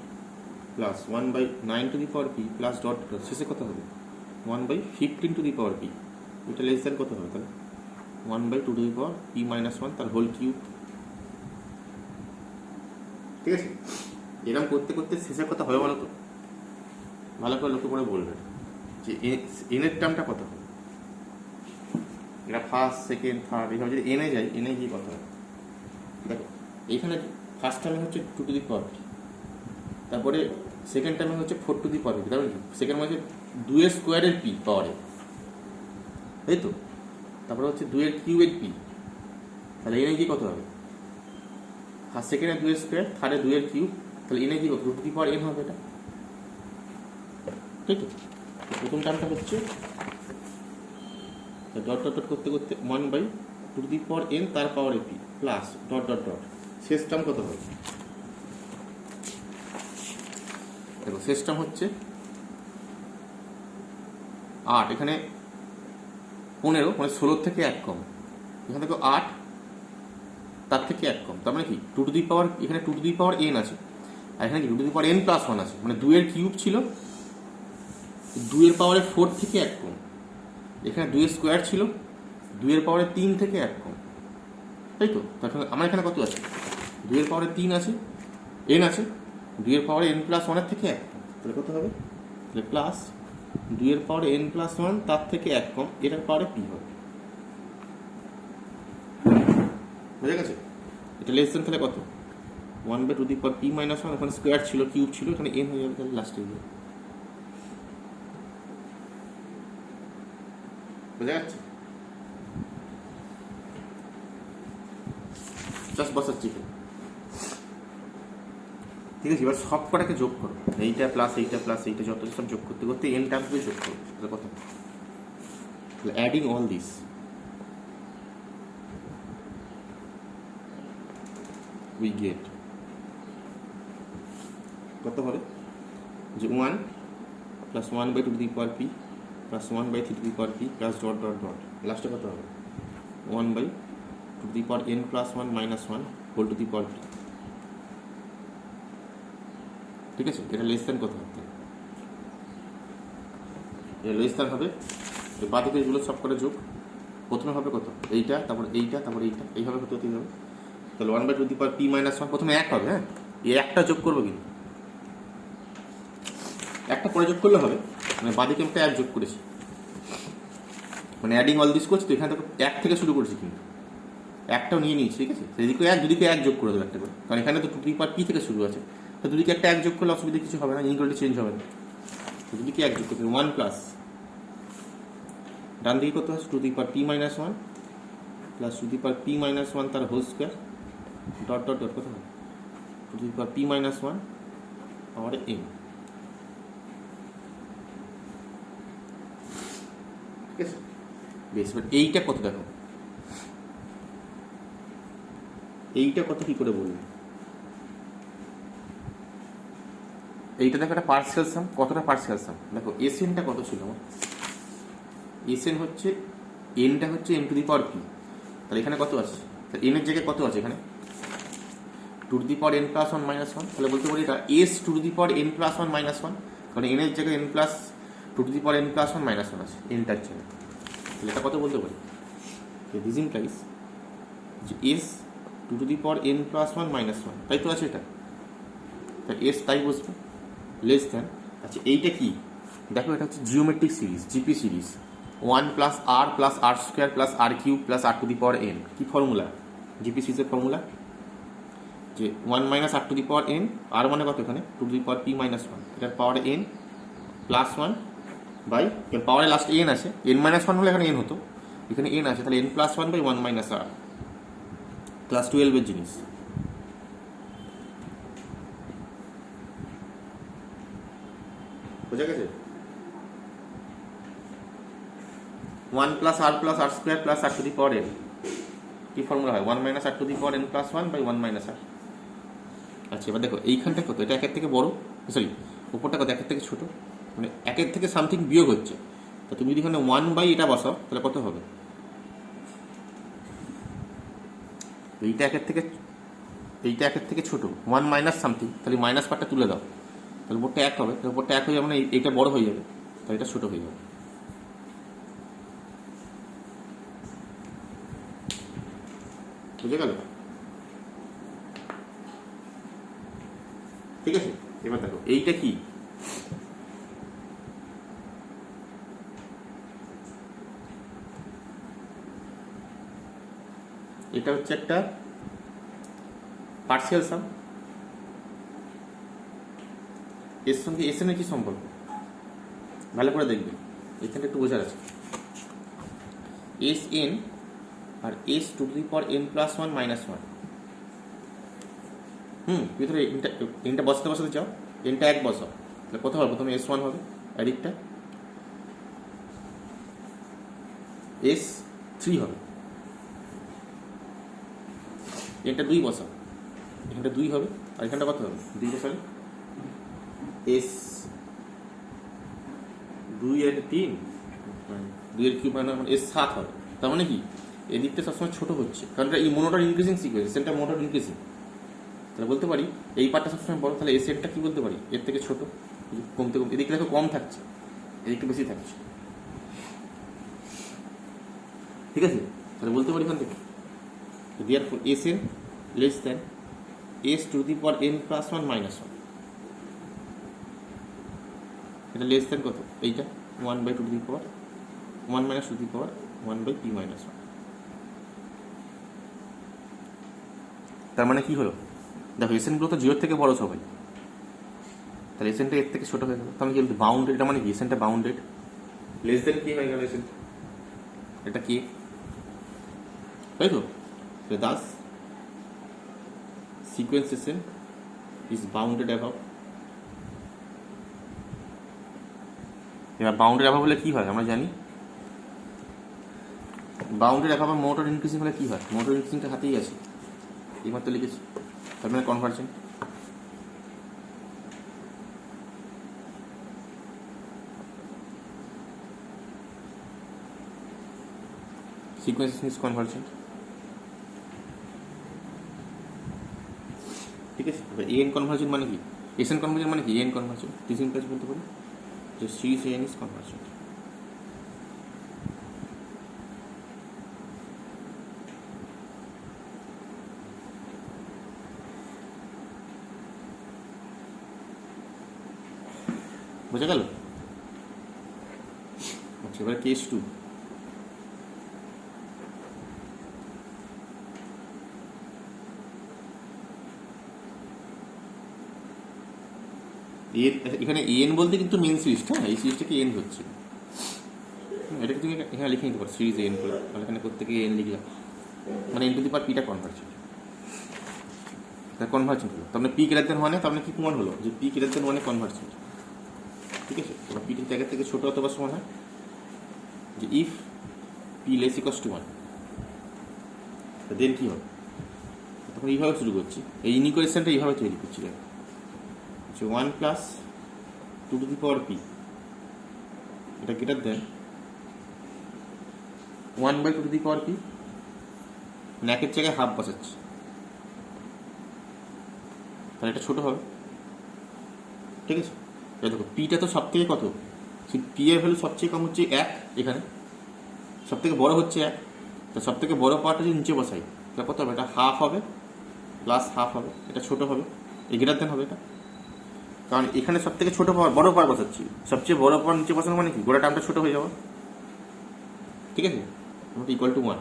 [SPEAKER 1] plus 1 by 9 to the power P plus dot dot, শেষে কত হবে? 1 by 15 to the power P, এটা লেস দেন কত হবে? তাহলে 1 by 2 to the power P minus 1 তার হোল কিউব। ঠিক আছে, এরকম করতে করতে শেষে কথা হবে বলো তো? ভালো করে লক্ষ্য করে বলবেন যে এনের টার্মটা কত হবে। এটা ফার্স্ট, সেকেন্ড, থার্ড, এইভাবে যদি এনে যাই, এনে গিয়ে কত হবে? দেখো এইখানে ফার্স্ট টার্মে হচ্ছে 2 টু দি পাওয়ার পি, তারপরে সেকেন্ড টার্মে হচ্ছে 4 টু দি পাওয়ার পি, তারপরে সেকেন্ড হচ্ছে 2 এর স্কোয়ারের পি পাওয়ারে, তাই তো? তারপরে হচ্ছে 2 এর কিউবের পি, তাহলে এনে গিয়ে কত হবে? ফার্স্ট সেকেন্ডে 2 এর স্কোয়ার, থার্ডে 2 এর কিউব, তাহলে এনে গিয়ে 2 টু দি পাওয়ার n হবে এটা, তাই তো? প্রথম টার্মটা হচ্ছে ডট ডট ডট করতে করতে 1 by 2 to the power n তার পাওয়ারে P plus dot dot dot, শেষ টার্ম কত হবে? দেখো শেষ টার্ম হচ্ছে 8, এখানে 15, মানে 16 থেকে 1 কম, এখানে দেখো 8 তার থেকে 1 কম, তার মানে কি টু টু দি পাওয়ার, এখানে to to the power n আছে, আর এখানে কি two to the power n+1 আছে, মানে 2 এর কিউব ছিল, 2 এর পাওয়ারে 4 থেকে 1 কম, এখানে 2 এর স্কোয়ার ছিল, 2 এর পাওয়ারে 3 থেকে 1 কম, তাই তো? তারপরে আমার এখানে কত আছে, 2 এর পাওয়ারে 3 আছে, n আছে, 2 এর পাওয়ারে n+1 এর থেকে 1 কম, তাহলে কত হবে, তাহলে প্লাস 2 এর পাওয়ারে n+1 তার থেকে 1 কম, এটার পাওয়ারে p হবে, বুঝা গেছে? এটা লেস দেন তাহলে কত, 1/p-1, ওখানে স্কোয়ার ছিল, কিউব ছিল, এখানে n হয়ে যাবে, তাহলে লাস্টে হয়ে যাবে, বুঝা যাচ্ছে? জাস্ট বসাচ্ছি, ঠিক আছে? এবার সব কটাকে যোগ করো, এইটা প্লাস এইটা প্লাস এইটা, যত সব যোগ করতে করতে n টার্মস দিয়ে যোগ করো, তাহলে কত, adding all this, we get কত হবে, যে 1 plus 1/2p plus 1/3p plus dot dot dot, লাস্টে কত হবে, 1/2n+1 -1 whole to the power p, ঠিক আছে? এটা লেস দেন কত হবে, এটা লেস দেন হবে, বাদিকে এগুলো সব করে যোগ, প্রথমে হবে কত, এইটা, তারপর এইটা, তারপর এইটা, এইভাবে কত হতে হবে, তাহলে 1/2p-1, প্রথমে 1 হবে, হ্যাঁ, এই একটা যোগ করবো, কিন্তু একটা পরে যোগ করলে হবে, মানে বাদিকে একটা 1 যোগ করেছি, মানে অ্যাডিং অল দিস করছি, তো এখানে থেকে 1 থেকে শুরু করেছি, কিন্তু একটাও নিয়ে নিয়েছি, ঠিক আছে? সেদিকে 1, দুদিকে 1 যোগ করে দেবো একটা করে, কারণ এখানে তো 2p থেকে শুরু আছে, তো দুদিকে একটা 1 যোগ করলে অসুবিধা কিছু হবে না, ইনইকুয়ালিটি চেঞ্জ হবে না, তো দুদিকে 1 যোগ করতে 1 প্লাস ডান দিকে কত আছে, 2p-1 প্লাস 2p-1 তার whole square dot dot dot, কত হবে, 2p-1 পাওয়ার n, ঠিক আছে? বেশ, এবার এইটা কত দেখো, এইটা কত কি করে বলবো, এইটা দেখো, একটা পার্সিয়াল সাম, কতটা পার্সিয়াল সাম দেখো, এসএনটা কত ছিল আমার, এসএন হচ্ছে, এনটা হচ্ছে n to the power p, তাহলে এখানে কত আছে, তাহলে এন এর জায়গায় কত আছে, এখানে to to the power n+1 -1, তাহলে বলতে পারি এটা S to to the power n+1 -1, কারণ এন এর জায়গায় n plus to to the power n+1 -1 আছে এনটার জায়গায়, তাহলে এটা কত বলতে পারি, দিস ইমপ্লাইজ যে S to to the power n+1 -1, তাই তো আছে এটা, তাই এস তাই বসবে, লেস দেন, আচ্ছা এইটা কি দেখো, এটা হচ্ছে geometric series, GP series, 1 plus r plus r² plus r³ plus r to the power n, কি ফর্মুলা, জিপি সিরিজের ফর্মুলা, যে 1 minus r to the power n, আর মানে কত এখানে to to the power p-1, এটার পাওয়ার n প্লাস 1 বাই, পাওয়ারে last n আছে, n-1 হলে এখানে n হতো, এখানে n আছে, তাহলে n+1 by 1 minus r, class 12 এর জিনিস, বোঝা গেছে? 1 plus r plus r² plus r to the power n, কি ফর্মুলা হয়, 1 minus r to the power n+1 by 1 minus r, আচ্ছা এবার দেখো এইখানটা কত, এটা 1 থেকে বড়, সরি উপরটা কত, 1 থেকে ছোট, মানে 1 থেকে সামথিং বিয়োগ হচ্ছে, তা তুমি যদি এখানে 1 বাই এটা বসাও, তাহলে কত হবে, এইটা 1 থেকে ছোট, 1 মাইনাস সামথিং, তাহলে মাইনাস পার্টটা তুলে দাও, তাহলে উপরটা 1 হবে, তাহলে উপরটা 1 হয়ে যাবে, মানে এইটা বড় হয়ে যাবে, তাহলে এটা ছোট হয়ে যাবে, বুঝে গেল? ঠিক আছে, এবার দেখো এইটা কি, এটা হচ্ছে একটা পার্সিয়াল সাম, এর সঙ্গে এস এর কি সম্পর্ক, ভালো করে দেখবে, এখানটা একটু বোঝার আছে, এস এন আর S to the power n+1 -1, ভিতরে এনটা বসাতে চাও, এনটা 1 বসাও, তাহলে কত হবে, প্রথমে s1 হবে, এদিকটা s3 হবে, এনটা 2 বসাও, এখানটা 2 হবে, আর এখানটা কত হবে, 2 বসালে s 2 আর 3 2 এর কিউব মানে এস 7 হবে। তার মানে কি এই দিকটা সবসময় ছোটো হচ্ছে, কারণ এই মোনোটন ইনক্রিজিং সিকোয়েন্স, এসএনটা মোনোটন ইনক্রিজিং। তাহলে বলতে পারি এই পার্টটা সবসময় বড়, তাহলে এসএনটা কি বলতে পারি এর থেকে ছোটো, কমতে কমতে এদিকটা দেখো কম থাকছে, এদিকটা বেশি থাকছে। ঠিক আছে, তাহলে বলতে পারি এখান থেকে therefore Sn less than s to the power n plus 1 minus 1, এটা লেস দেন কত, এইটা 1/2 to the power 1 minus to the power 1/p minus 1। তার মানে কি হলো, দেখো এসএনগুলো তো 0 থেকে বড় সবাই, তাহলে এসএনটা এর থেকে ছোট হয়ে গেল। তাহলে কি বাউন্ডেড, এটা মানে কি এসএনটা বাউন্ডেড, লেস দেন কি হয়ে গেল এসএন, এটা কি, তাই তো। Thus sequence Sn is bounded above। এবার বাউন্ডেড অ্যাভাব হলে কি হয় আমরা জানি, বাউন্ডেড অ্যাভাব মোটর ইনক্রিজিং হলে কি হয়, মোটর ইনক্রিজিংটা হাতেই আছে, এইমাত্র লিখেছি, তার মানে কনভার্জেন্ট। Sequence is convergent. ঠিক আছে, এন কনভার্জন মানে কি, এসএন কনভার্জন মানে কি, এন কনভার্জন টিচিং কাজ বলতে পারি যে সি এন ইজ কনভার্জন। বোঝা গেল? আচ্ছা, এবার কেস 2। এখানে এন বলতে কিন্তু মেন সিরিজটা, এই সিরিজটাকে এন হচ্ছে, এটাকে তুমি এখানে লিখে নিতে পারো সিরিজ এন করে, তাহলে এখানে প্রত্যেকে এন লিখলাম, মানে এন টু দি পাওয়ার পিটা কনভার্জেন্ট, কনভার্জেন্ট হলো। তার মানে পি গ্রেটার দেন 1, তার মানে কি প্রমাণ হলো যে পি গ্রেটার দেন 1 কনভার্জেন্ট। ঠিক আছে, এবার পিটির জায়গা থেকে ছোটো অথবা সমান হয়, যে if P less equals to 1, দেন কি হবে, তখন এইভাবে শুরু করছি, এই ইনইকুয়েশনটা এইভাবে তৈরি করছি, দেখো 1 plus 2 to the power P, এটা greater than 1/2 to the power P, মানে একের জায়গায় হাফ বসাচ্ছি, তাহলে এটা ছোটো হবে। ঠিক আছে, দেখো পিটা তো সব থেকে কত, সেই পি এর ভ্যালু সবচেয়ে কম হচ্ছে 1, এখানে সব থেকে বড় হচ্ছে 1, তো সব থেকে বড় পাওয়ারটা যদি নিচে বসাই তাহলে কত হবে, এটা হাফ হবে প্লাস হাফ হবে, এটা ছোটো হবে, এই গ্রেটার দেন হবে এটা, কারণ এখানে সব থেকে ছোটো পাওয়ার বড় পাওয়ার বসাচ্ছি, সবচেয়ে বড় পাওয়ার নিচে বসানো মানে কি গোটা টার্মটা ছোটো হয়ে যাবে। ঠিক আছে, ইকুয়াল টু 1,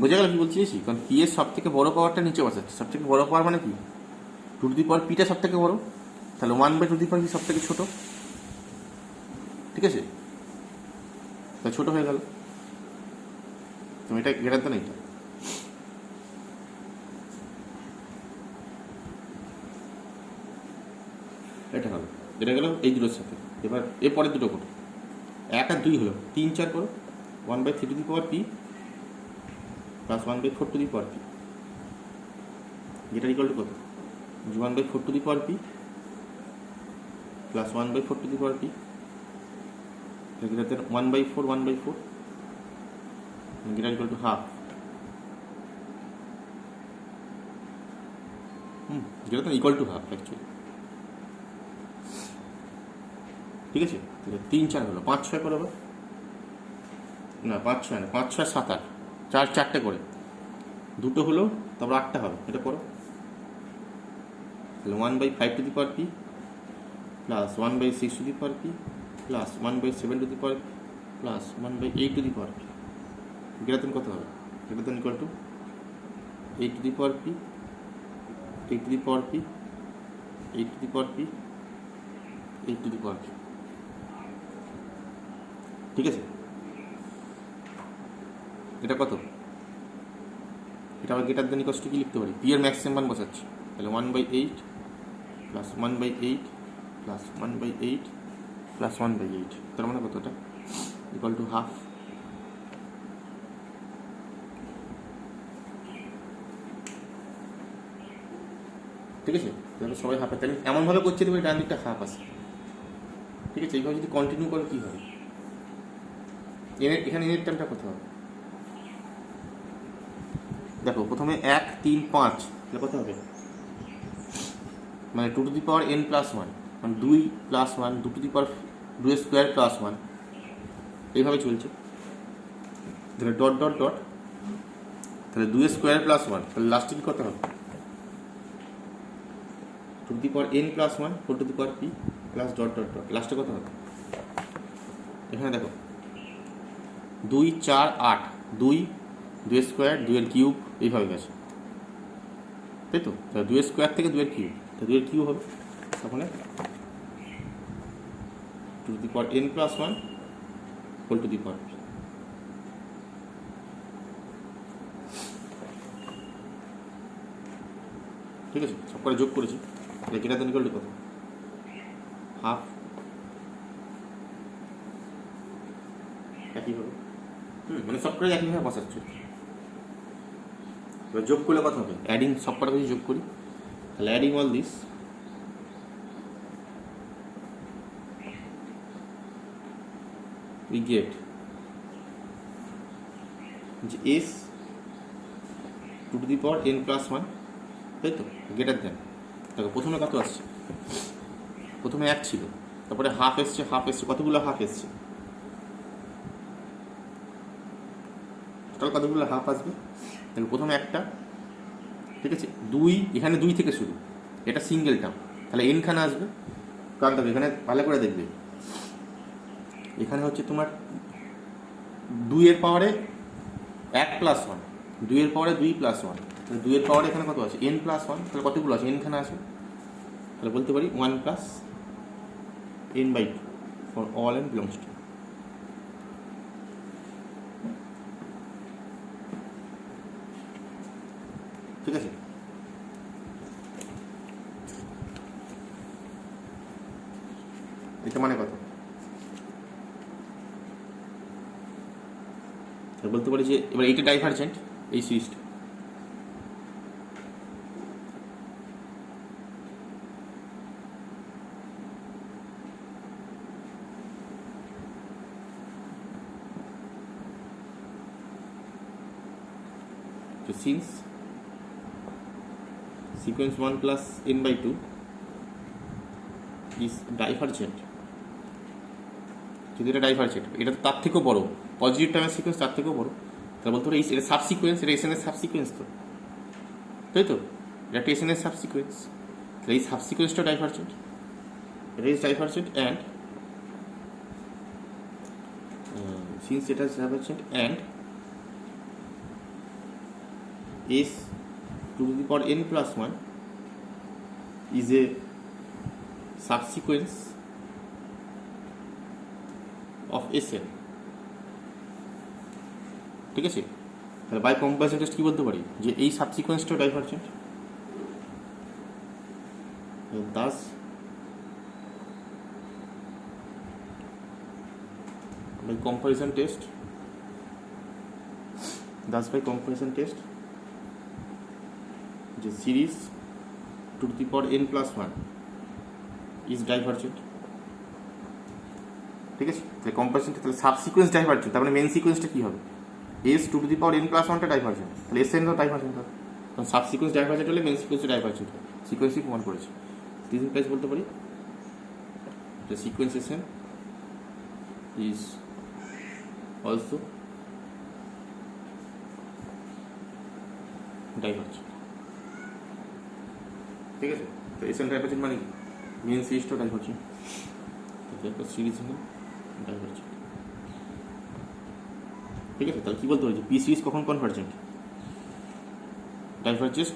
[SPEAKER 1] বোঝা গেল কি বলছি, কারণ পি এর সব থেকে বড় পাওয়ারটা নিচে বসাচ্ছি, সব থেকে বড় পাওয়ার মানে কি 2 টু দি পাওয়ার পিটা সব থেকে বড়, তাহলে 1/2 টু দি পাওয়ার পি সব থেকে ছোটো। ঠিক আছে, তাহলে ছোটো হয়ে গেল, তুমি এটা গ্রেটার দেন এইটা, এটা হলো, এটা গেল এই দুটোর সাথে। এবার এরপরে দুটো করো, 1 আর 2 হলো, 3 4 করো, 1/3 two the power P plus 1/4 two the power P, যেটা ইকুয়াল টু কত, 1/4 two the power P plus 1/4 two the power P, greater 1/4 greater equal to half, greater equal to half actually। ঠিক আছে, 3 4 হলো, 5 6 করো, না 5 6 না, 5 6 7 8, 4 4টে করে, দুটো হলো, তারপর 8টা হবে, এটা করো, তাহলে 1/5 two the power P plus 1/6 two the power P plus 1/7 two the power P plus 1/8 two the power P, greater কত হবে, greater equal two 8 to the power P, 8 to the power P, 8 to the power P, 8 to the power P. ঠিক আছে, এটা কত, এটা আবার greater than equal to কি লিখতে পারি, পি এর ম্যাক্সিমাম মান বসাচ্ছি, তাহলে 1/8 প্লাস 1/8 প্লাস 1/8 প্লাস 1/8, তার মানে কতটা ইকুয়াল টু হাফ। ঠিক আছে, তাহলে সবাই হাফে, তাহলে এমনভাবে করছে তুমি ডান দিকটা হাফ আসে। ঠিক আছে, এইভাবে যদি কন্টিনিউ করো কী হবে, এখানে এনের টার্মটা কত হবে দেখো, প্রথমে 1 3 5 কত হবে, মানে 2 to the power n plus 1, মানে 2 plus 1, 2 to the power 2 square plus 1, এইভাবে চলছে। তাহলে ডট ডট ডট, তাহলে 2 স্কোয়ার প্লাস 1, তাহলে লাস্টে কি কত হবে, 2 to the power n plus 1 4 to the power p plus dot dot dot, লাস্টে কত হবে, এখানে দেখো 2 4 8, 2 স্কোয়ার 2 এর কিউব, এইভাবে গেছে, তাই তো। তাহলে 2 স্কোয়ার থেকে 2 এর কিউব, তাহলে 2 এর কিউব হবে তখন 2 to the power n plus 1 whole to the power p। ঠিক আছে, সব করে যোগ করেছি, এটা তো নিকল কত, হাফ, একই হবে, মানে সব করে একইভাবে বসাচ্ছে। এবার যোগ করলে কত হবে, অ্যাডিং সব কটা যদি যোগ করি, তাহলে adding all this we get যে s 2 to the power n plus 1, তাই তো, গ্রেটার দেন, দেখো প্রথমে কত আসছে, প্রথমে 1 ছিল, তারপরে হাফ এসছে, কতগুলো হাফ এসছে, টোটাল কতগুলো হাফ আসবে, দেখো প্রথমে একটা, ঠিক আছে, 2, এখানে 2 থেকে শুরু, এটা সিঙ্গেল টার্ম, তাহলে n খানা আসবে, কারণ দেখো এখানে ভালো করে দেখবে, এখানে হচ্ছে তোমার 2 এর পাওয়ারে 1 প্লাস 1, 2 এর পাওয়ারে 2 প্লাস 1, তাহলে 2 এর পাওয়ারে এখানে কত আছে, n প্লাস 1, তাহলে কতগুলো আছে, n খানা আছে, তাহলে বলতে পারি 1 plus n/2 for all n belongs to. ঠিক আছে, এটা মানে কত, বলতে পারি যে এবার এইটা ডাইভারজেন্ট, এই সিরিজটা, so since sequence 1 plus n/2 is divergent, যদি এটা ডাইভারজেন্ট, এটা তো তার থেকেও বড়, পজিটিভ টার্মের সিকোয়েন্স তার থেকেও বড়, তাহলে বলতে পারি এটা সাবসিকোয়েন্স, এটা এসএনের সাবসিকোয়েন্স, তো তাই তো, এটা একটা এসএনের সাবসিকোয়েন্স, তাহলে এই সাবসিকোয়েন্সটা ডাইভারজেন্ট, এটা ইজ ডাইভারজেন্ট অ্যান্ড সিন্স এটা is divergent and s 2 to the power n plus 1 is a subsequence of Sn, ঠিক আছে। তাহলে বাই কম্পারিজন টেস্ট কি বলতে পারি, যে এই সাবসিকোয়েন্সটা divergent, thus by comparison test, যে series 2 to the power n plus 1 is divergent, ঠিক আছে। তাহলে কম্পারিজন, তাহলে সাবসিকোয়েন্স ডাইভারজেন্ট, তার মানে মেন সিকোয়েন্সটা কি হবে, s 2 to the power n plus 1টা ডাইভারজেন্ট, তাহলে এস এন ডাইভারজেন্ট হবে, কারণ সাবসিকোয়েন্স ডাইভারজেন্ট হলে মেন সিকোয়েন্সটা ডাইভারজেন্ট হবে, সিকোয়েন্সই প্রমাণ করেছে। তিন প্রাইস বলতে পারি the sequence Sn is also divergent, ঠিক আছে। তো Sn ডাইভারজেন্ট মানে কি, মেন সিরিজটা ডাইভারজেন্ট, তারপর সিরিজ হলো ডাইভারজেন্ট, ঠিক আছে। তাহলে কি বলতে পারি যে পি সিরিজ কখন convergent, divergence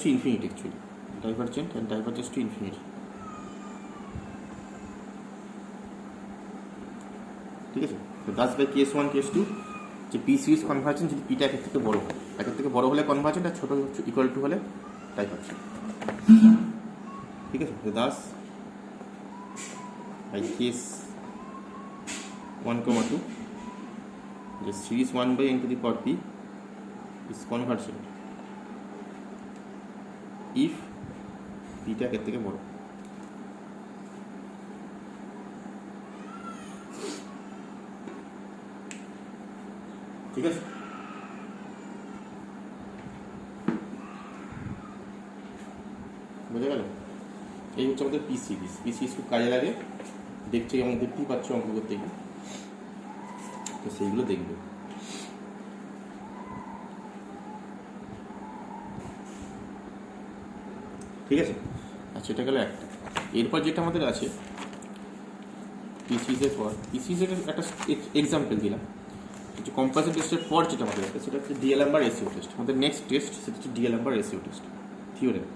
[SPEAKER 1] to infinity, actually divergent and divergence to infinity, ঠিক আছে। তো দ্যাটস বাই কেস 1 কেস 2 যে পি সিরিজ কনভার্জেন্ট যদি পিটা একের থেকে বড় হয়, একের থেকে বড় হলে কনভার্জেন্ট, আর ছোটো ইকুয়াল টু হলে ডাইভারজেন্ট, ঠিক আছে। তো দ্যাটস বাই কেস 1, 2 যে series 1/n to the power p is convergent if পিটা একের থেকে বড়। ঠিক আছে, বোঝা গেল? এই হচ্ছে আমাদের পি সিরিজ। পি সিরিজ খুব কাজে লাগে, দেখছি আমাদের দেখতেই পাচ্ছ অঙ্ক করতে গিয়ে, তো সেইগুলো দেখবে। ঠিক আছে, আচ্ছা এটা গেল একটা। এরপর যেটা আমাদের আছে পি সিরিজের পর, পি সিরিজের একটা এক্সাম্পল দিলাম, হচ্ছে কম্পারিজন টেস্টের পর যেটা আমাদের আছে সেটা হচ্ছে ডিএলএম বা রেশিও টেস্ট। আমাদের নেক্সট টেস্ট সেটা হচ্ছে ডিএলএম বা রেশিও টেস্ট থিওরেম।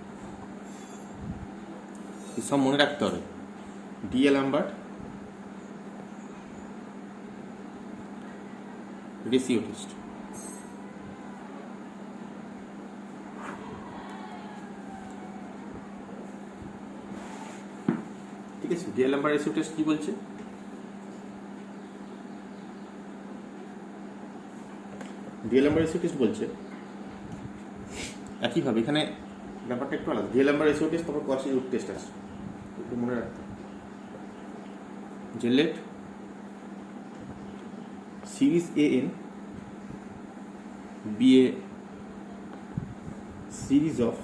[SPEAKER 1] সব মনে রাখতে হবে, ডিএলএম বা রেশিও টেস্ট। ঠিক আছে, ডিএলএম বা রেশিও টেস্ট কি বলছে? ডিএলএম বা রেশিও টেস্ট বলছে একইভাবে, এখানে ব্যাপারটা একটু আলাদা। ডিএলএম বা রেশিও টেস্ট, তারপর কোয়াসি রুট টেস্ট আছে, একটু মনে রাখতে হবে। যে late series AN be a series of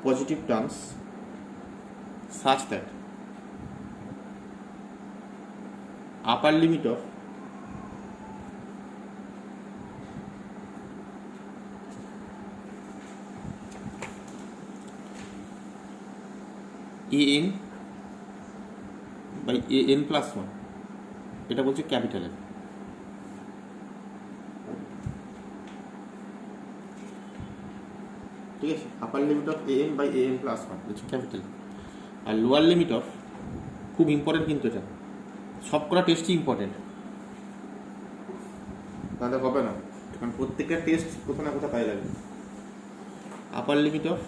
[SPEAKER 1] positive terms such that upper limit of AN by AN plus 1, এটা বলছে ক্যাপিটাল এর। ঠিক আছে, upper limit of AN by AN plus 1 হচ্ছে ক্যাপিটাল। আর লোয়ার লিমিট অফ, খুব ইম্পর্টেন্ট কিন্তু এটা, সব করা টেস্টই ইম্পর্টেন্ট, তাহলে হবে না, কারণ প্রত্যেকটা টেস্ট কোথাও না কোথাও কাজে লাগবে। আপার লিমিট অফ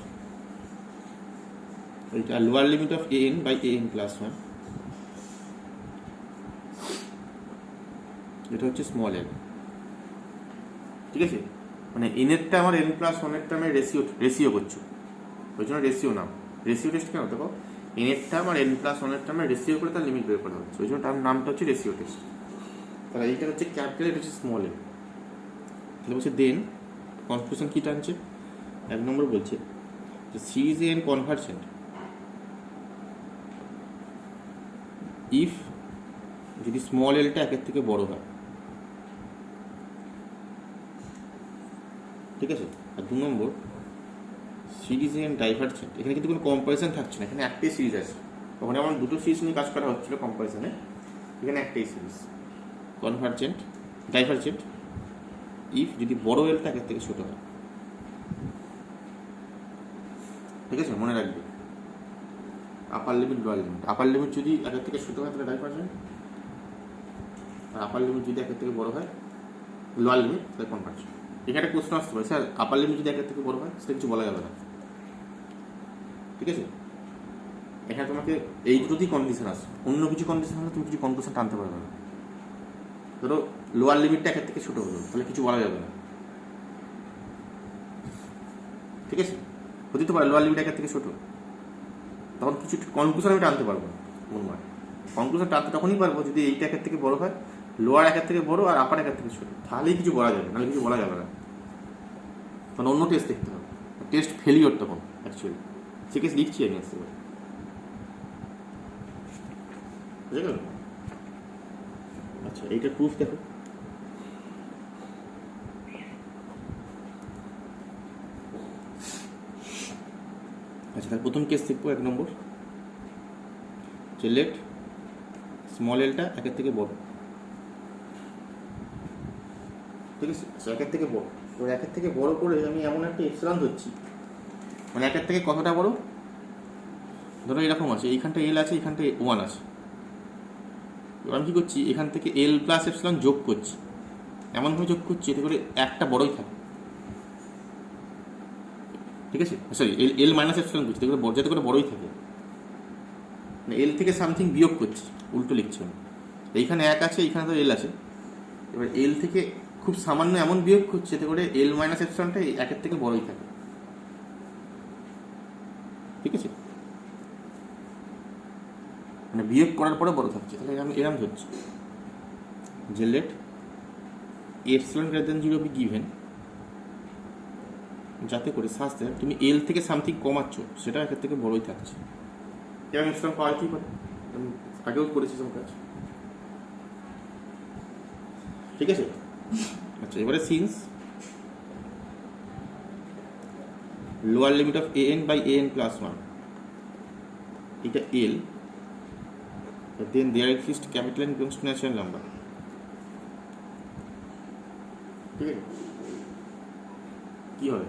[SPEAKER 1] এইটা, lower limit of AN by AN plus 1, এটা হচ্ছে স্মল এন। ঠিক আছে, মানে এনেরটা আমার এন প্লাস ওয়ানেরটা আমি রেশিও করছি, ওই জন্য রেশিও নাম। রেশিও টেস্ট কেন দেখো, এনেরটা আমার এন প্লাস ওয়ানেরটা আমি রেশিও করে তার লিমিট বের করা হচ্ছে, ওই জন্য তার নামটা হচ্ছে রেশিও টেস্ট। তাহলে এইটা হচ্ছে ক্যাপিটাল, এটা হচ্ছে স্মল এন। তাহলে বলছে দেন কনক্লুশন কী টানছে, এক নম্বর বলছে যে সিরিজ এন কনভার্জেন্ট ইফ, যদি স্মল এলটা একের থেকে বড় হয়। ঠিক আছে, আর দু নম্বর সিরিজ এন্ড ডাইভারজেন্ট, এখানে কিন্তু কোনো কম্পারিজন থাকছে না, এখানে একটাই সিরিজ আছে। ওখানে আমার দুটো সিরিজ নিয়ে কাজ করা হচ্ছিল কম্পারিজনে, এখানে একটাই সিরিজ। কনভার্জেন্ট ডাইভারজেন্ট ইফ, যদি বড় এলটা একের থেকে ছোট হয়। ঠিক আছে, মনে রাখবে আপার লিমিট লোয়ার লিমিট। আপার লিমিট যদি একের থেকে ছোট হয় তাহলে ডাইভারজেন্ট, আর আপার লিমিট যদি একের থেকে বড় হয়, লোয়ার লিমিট, তাহলে কনভার্জেন্ট। এখানে একটা প্রশ্ন আসতে পারে, স্যার আপার লিমিট যদি একের থেকে বড় হয়, সেটা কিছু বলা যাবে না। ঠিক আছে, এখানে তোমাকে এই দুটোতেই কন্ডিশন আছে, অন্য কিছু কন্ডিশন হলে তুমি কিছু কনক্লুশন টানতে পারবে না। ধরো লোয়ার লিমিটটা একের থেকে ছোট হলো, তাহলে কিছু বলা যাবে না। ঠিক আছে, হতে তো পারে লোয়ার লিমিট একের থেকে ছোট, তখন কিছু কনক্লুশন আমি টানতে পারবো না। মনে হয় কনক্লুশন টানতে তখনই পারবো যদি এইটা একের থেকে বড় হয়, লোয়ার একের থেকে বড় আর আপার একের থেকে ছোট, তাহলেই কিছু বলা যাবে, নাহলে কিছু বলা যাবে না। তখন অন্য টেস্ট দেখতে হবে, টেস্ট ফেলিওর তখন অ্যাকচুয়ালি। ঠিক আছে, লিখছি আমি আসতে পারি, বুঝে গেল? আচ্ছা, এইটা প্রুফ দেখো। আচ্ছা, তাহলে প্রথম কেস দেখবো, এক নম্বর যে লেট স্মল এলটা একের থেকে বড়। ঠিক আছে, একের থেকে বড়, তো একের থেকে বড় করে আমি এমন একটা এপসিলন ধরছি, মানে একের থেকে কতটা বড়, ধরো এরকম আছে, এইখানটা এল আছে, এইখানটা 1 আছে। এবার আমি কী করছি, এখান থেকে এল প্লাস এপসিলন যোগ করছি, এমনভাবে যোগ করছি এতে করে একটা বড়ই থাকে। ঠিক আছে, সরি এল মাইনাস এপসিলন করছি যাতে করে বড়ই থাকে, মানে এল থেকে সামথিং বিয়োগ করছি, উল্টো লিখছি আমি। এইখানে 1 আছে, এইখানে তো এল আছে, এবার এল থেকে খুব সামান্য এমন বিয়োগ করছে এতে করে এল মাইনাস এপসিলনটা একের থেকে বড়ই থাকে। ঠিক আছে, মানে বিয়োগ করার পরে বড় থাকছে, তাহলে আমি এরম ধরছি। যে let epsilon greater than 0 be given, যাতে করে সাজ দেয় তুমি এল থেকে সামথিং কমাচ্ছ সেটা একের থেকে বড়ই থাকছে। এবং এপসিলন পাওয়া কি করে, আমি আগেও করেছি সব কাজ, ঠিক আছে। আচ্ছা, এবারে since lower limit of an by an plus 1 এটা L, then there exist capital N belongs to natural number, ঠিক আছে। কি হবে,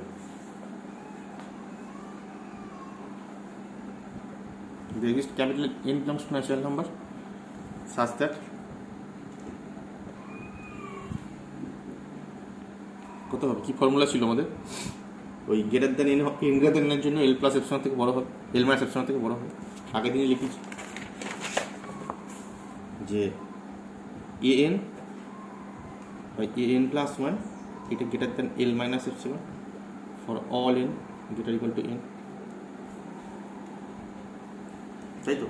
[SPEAKER 1] there exists capital n belongs to natural number such that কত হবে, কি ফর্মুলা ছিল আমাদের, ওই greater than n greater than এর জন্য এল প্লাস এপসিলন থেকে বড় হবে, এল মাইনাস এপসিলন থেকে বড় হবে। আগের দিনে লিখেছি যে A N by A N plus 1 এটা greater than L minus epsilon for all N greater equal to N, তাই তো।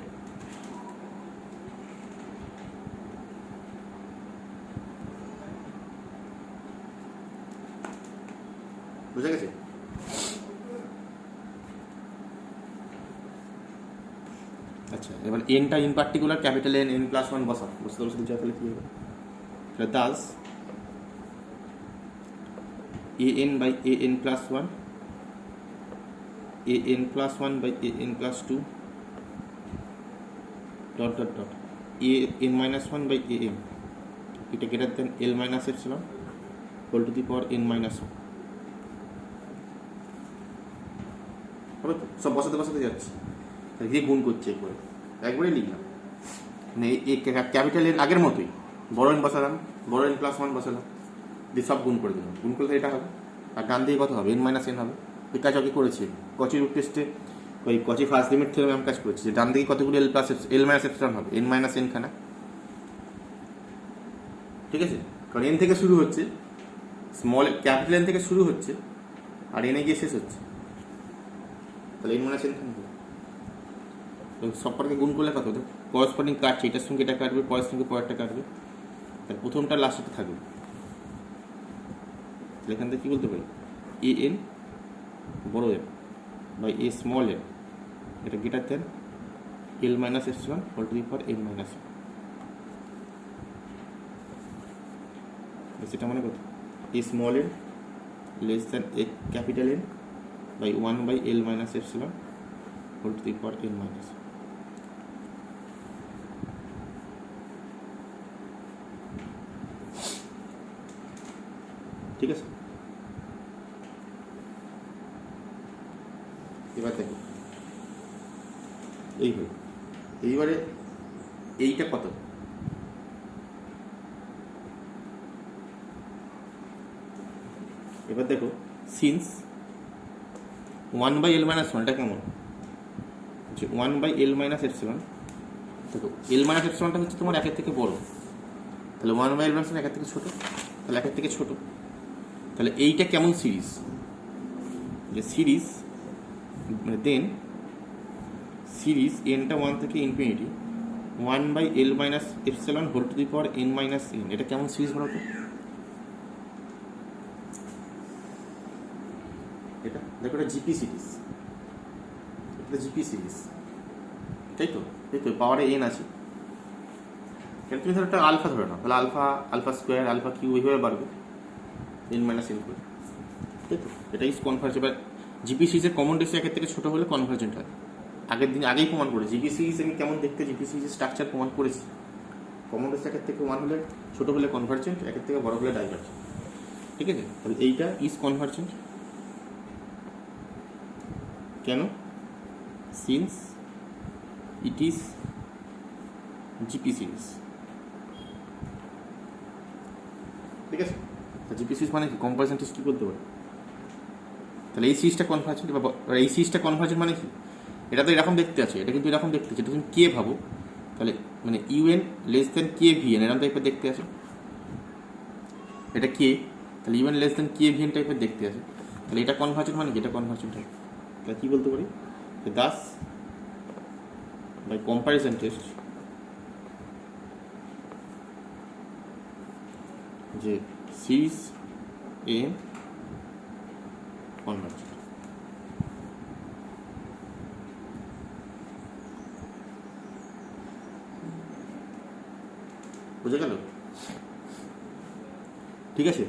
[SPEAKER 1] বুঝা গেছে। আচ্ছা, এবার এনটা in particular capital N N plus 1 বসা, বুঝতে পারছো যা, তাহলে কি হবে, তাহলে thus A N by A N plus 1 A N plus 1 by A N plus 2 dot dot dot a n minus 1 by a m এটা greater than l minus epsilon whole to the power n minus 1 হবে তো, সব বসাতে বসাতে যাচ্ছে, তাহলে দিয়ে গুণ করছে একবারে লিখলাম, মানে এই ক্যাপিটাল এর আগের মতোই বড় এন বসালাম, বড় এন প্লাস 1 বসালাম, দিয়ে সব গুণ করে দিলাম, গুণ করলে এটা হবে, আর ডান দিকে কত হবে, n মাইনাস n হবে। এই কাজ আগে করেছি কচি রুট টেস্টে, ওই কচি ফার্স্ট লিমিট থেকে আমি কাজ করেছি, ডান দিকে কতগুলো এল প্লাস এল মাইনাস এপসিলন হবে, এন মাইনাস এন খানা, ঠিক আছে। কারণ এন থেকে শুরু হচ্ছে, স্মল ক্যাপিটাল এন থেকে শুরু হচ্ছে আর এনে গিয়ে শেষ হচ্ছে, তাহলে এন মাইনাস এন খানা সম্পর্কে গুণ করলে কত হতো, করসপন্ডিং কাটছে, এটার সঙ্গে এটা কাটবে, পরের সঙ্গে পরেরটা কাটবে, তার প্রথমটা লাস্টটা থাকবে, তাহলে এখান থেকে কী বলতে পারি, এ এন বড় N by A small N এটা greater than L minus epsilon whole to the power N minus 1, সেটা মানে কত, A small N less than A capital N by 1 by L minus epsilon whole to the power N minus 1, ঠিক আছে। এবার দেখো এইবারে এইটা কত, এবার দেখো সিন্স 1 বাই এল মাইনাস 1 এটা কেমন, যে 1 বাই এল মাইনাস এপসিলন, দেখো এল মাইনাস এপসিলনটা হচ্ছে তোমার একের থেকে বড়, তাহলে 1 বাই এল মাইনাস একের থেকে ছোট, তাহলে একের থেকে ছোট, তাহলে এইটা কেমন সিরিজ, যে সিরিজ মানে দেন সিরিজ এনটা 1 থেকে infinity 1 by L minus epsilon whole to the power N minus N, এটা কেমন সিরিজ বলো তো, এটা দেখো এটা জিপি সিরিজ, এটা জিপি সিরিজ, তাই তো, তাই তো, পাওয়ারে এন আছে, এখানে তুমি ধরো একটা আলফা ধরে নাও, তাহলে alpha alpha square alpha cube এইভাবে বাড়বে এন মাইনাস এন করে, তাই তো, এটা ইজ কনভার্জেন্ট। এবার জিপি সিরিজের কমন রেশিও একের থেকে ছোটো হলে কনভার্জেন্ট হয়, আগেই প্রমাণ করেছি জিপি সিরিজ আমি কেমন দেখতে, জিপি সিরিজের স্ট্রাকচার প্রমাণ করেছি, কমন রেশিও একের থেকে 1 হলে ছোটো হলে কনভার্জেন্ট, একের থেকে বড় হলে ডাইভার্জেন্ট, ঠিক আছে। তাহলে এইটা ইজ কনভার্জেন্ট কেন, since it is GP series, ঠিক আছে। জিপি সিরিজ মানে কি, কম্পারিজন টেস্ট কি বলতে পারে, তাহলে এই সিরিজটা কনভার্জেন্ট, বা এই সিরিজটা কনভার্জেন্ট মানে কি, এটা তো এরকম দেখতে আছে, এটা কিন্তু এরকম দেখতে আছে, এটা তুমি কে ভাবো, তাহলে মানে ইউএন লেস দেন কে ভিএন এরকম টাইপের দেখতে আছে, এটা কে, তাহলে ইউএন লেস দেন কে ভিএন টাইপের দেখতে আছে, তাহলে এটা কনভার্জেন্ট মানে কি, এটা কনভার্জেন্ট হয়, তাহলে কী বলতে পারি, দাস বাই কম্পারিজন টেস্ট যে সিরিজ এন কনভার্জেন্ট। বুঝে গেল? ঠিক আছে,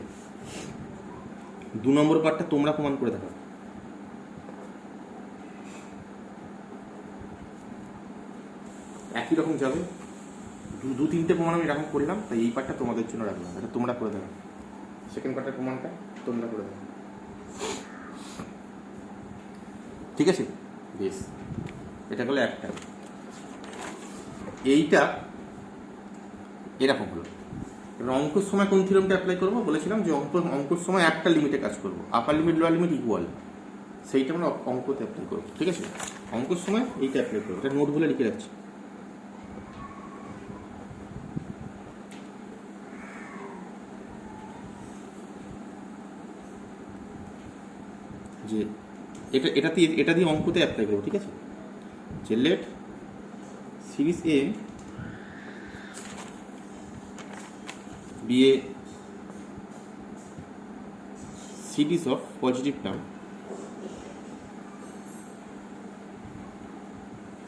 [SPEAKER 1] 2 নম্বর পার্টটা তোমরা প্রমাণ করে দেখো। একই রকম যাবে, 2-3টে প্রমাণ আমি এরকম করলাম, তাই এই পার্টটা তোমাদের জন্য রাখলাম, এটা তোমরা করে দেবে। সেকেন্ড পার্টের প্রমাণটা তোমরা করে দেবে, ঠিক আছে? বেশ, এটা হলো একটা। এইটা এরকম হলো। অঙ্কর সময় কোন থিওরেমটা অ্যাপ্লাই করবো বলেছিলাম, যে অঙ্কর সময় একটা লিমিটে কাজ করবো, আপার লিমিট লোয়ার লিমিট ইকুয়াল, সেইটা আমরা অঙ্কতে অ্যাপ্লাই করবো, ঠিক আছে? অঙ্কর সময় এইটা অ্যাপ্লাই করবো, এটা নোট বলে লিখে রাখছি। যে এটা দিয়ে অঙ্কতে অ্যাপ্লাই করবো, ঠিক আছে? যে let series A be a series of positive term